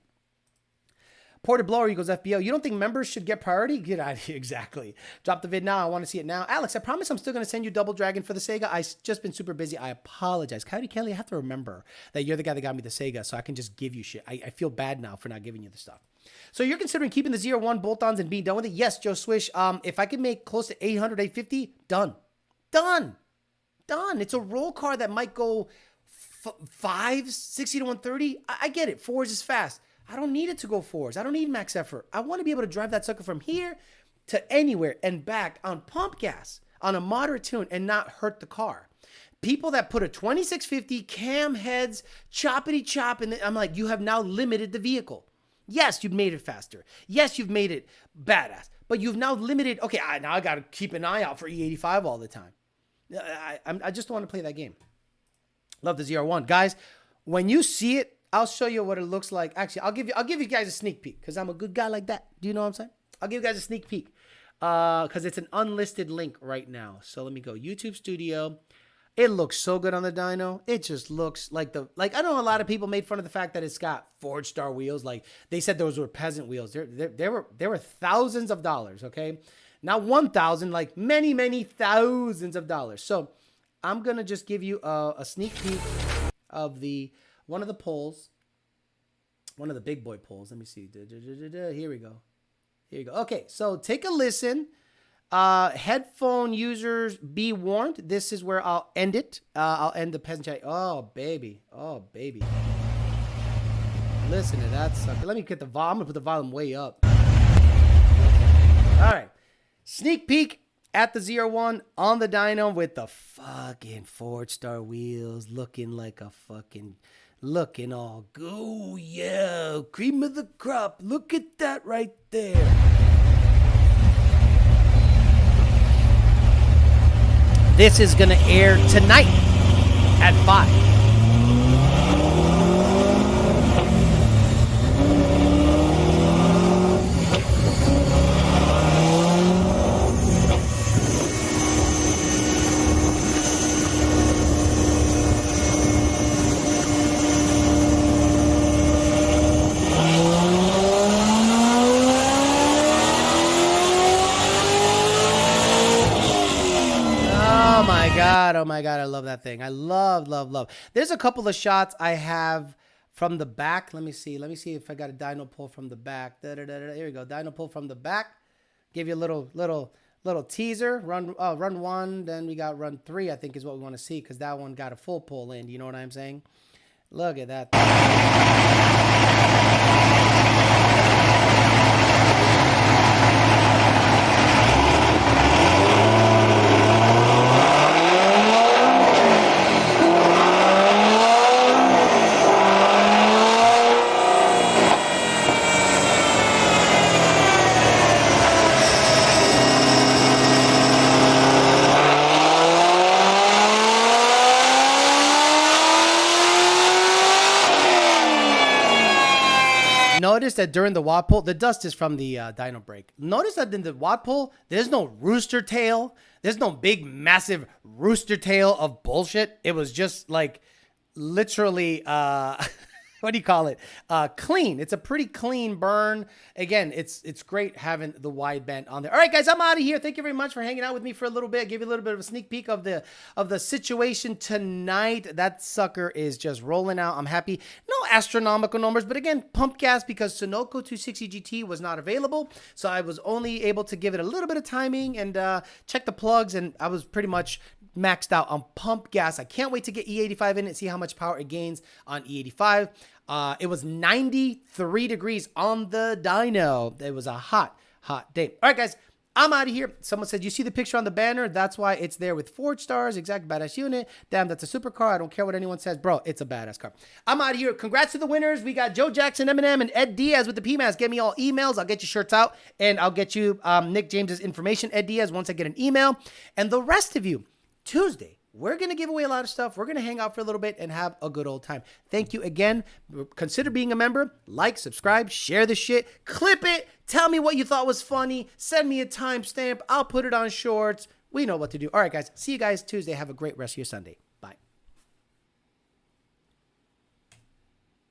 Ported blower equals FBO. You don't think members should get priority? Get out of here. Exactly. Drop the vid now. I want to see it now. Alex, I promise I'm still going to send you Double Dragon for the Sega. I've just been super busy. I apologize. Coyote Kelly, I have to remember that you're the guy that got me the Sega, so I can just give you shit. I feel bad now for not giving you the stuff. So you're considering keeping the ZR1 bolt-ons and being done with it? Yes, Joe Swish. If I can make close to 800, 850, done. Done. It's a roll car that might go 5, 60 to 130. I get it. 4s is fast. I don't need it to go 4s. I don't need max effort. I want to be able to drive that sucker from here to anywhere and back on pump gas on a moderate tune and not hurt the car. People that put a 2650 cam heads, choppity chop, and I'm like, you have now limited the vehicle. Yes, you've made it faster. Yes, you've made it badass, but you've now limited. Okay, now I got to keep an eye out for E85 all the time. I just don't want to play that game. Love the ZR1, guys. When you see it, I'll show you what it looks like. Actually, I'll give you guys a sneak peek because I'm a good guy like that. Do you know what I'm saying? I'll give you guys a sneak peek because it's an unlisted link right now. So let me go YouTube Studio. It looks so good on the dyno. It just looks like I know a lot of people made fun of the fact that it's got Forge Star wheels. Like they said those were Peasant wheels. There were thousands of dollars. Okay, not 1,000, like many, many thousands of dollars. So I'm gonna just give you a sneak peek of one of the polls, one of the big boy polls. Let me see. Here we go. Okay, so take a listen. Headphone users, be warned. This is where I'll end it. I'll end the Peasant Chat. Oh, baby. Listen to that sucker. Let me get the volume. I'm gonna put the volume way up. All right. Sneak peek at the 01 on the dyno with the fucking Ford Star wheels, looking like a fucking, looking all go, yeah, cream of the crop. Look at that right there. This is gonna air tonight at 5. Oh my God, I love that thing. I love. There's a couple of shots I have from the back. Let me see if I got a dyno pull from the back. Here we go, dyno pull from the back. Give you a little teaser. Run 1, then we got run 3, I think is what we want to see, because that one got a full pull in. You know what I'm saying? Look at that. Notice that during the wad pull, the dust is from the dyno brake. Notice that in the wad pull, there's no rooster tail. There's no big, massive rooster tail of bullshit. It was just like literally, what do you call it? Clean. It's a pretty clean burn. Again, it's great having the wide band on there. All right, guys, I'm out of here. Thank you very much for hanging out with me for a little bit. Give you a little bit of a sneak peek of the situation tonight. That sucker is just rolling out. I'm happy. No astronomical numbers, but again, pump gas because Sunoco 260 GT was not available. So I was only able to give it a little bit of timing and check the plugs, and I was pretty much maxed out on pump gas. I can't wait to get E85 in and see how much power it gains on E85. It was 93 degrees on the dyno. It was a hot day. All right, guys, I'm out of here. Someone said, you see the picture on the banner? That's why it's there with 4 stars. Exact badass unit. Damn, that's a supercar. I don't care what anyone says. Bro, it's a badass car. I'm out of here. Congrats to the winners. We got Joe Jackson, Eminem, and Ed Diaz with the PMAS. Get me all emails. I'll get you shirts out, and I'll get you Nick James's information, Ed Diaz, once I get an email. And the rest of you, Tuesday, we're going to give away a lot of stuff. We're going to hang out for a little bit and have a good old time. Thank you again. Consider being a member. Like, subscribe, share the shit. Clip it. Tell me what you thought was funny. Send me a timestamp. I'll put it on shorts. We know what to do. All right, guys. See you guys Tuesday. Have a great rest of your Sunday.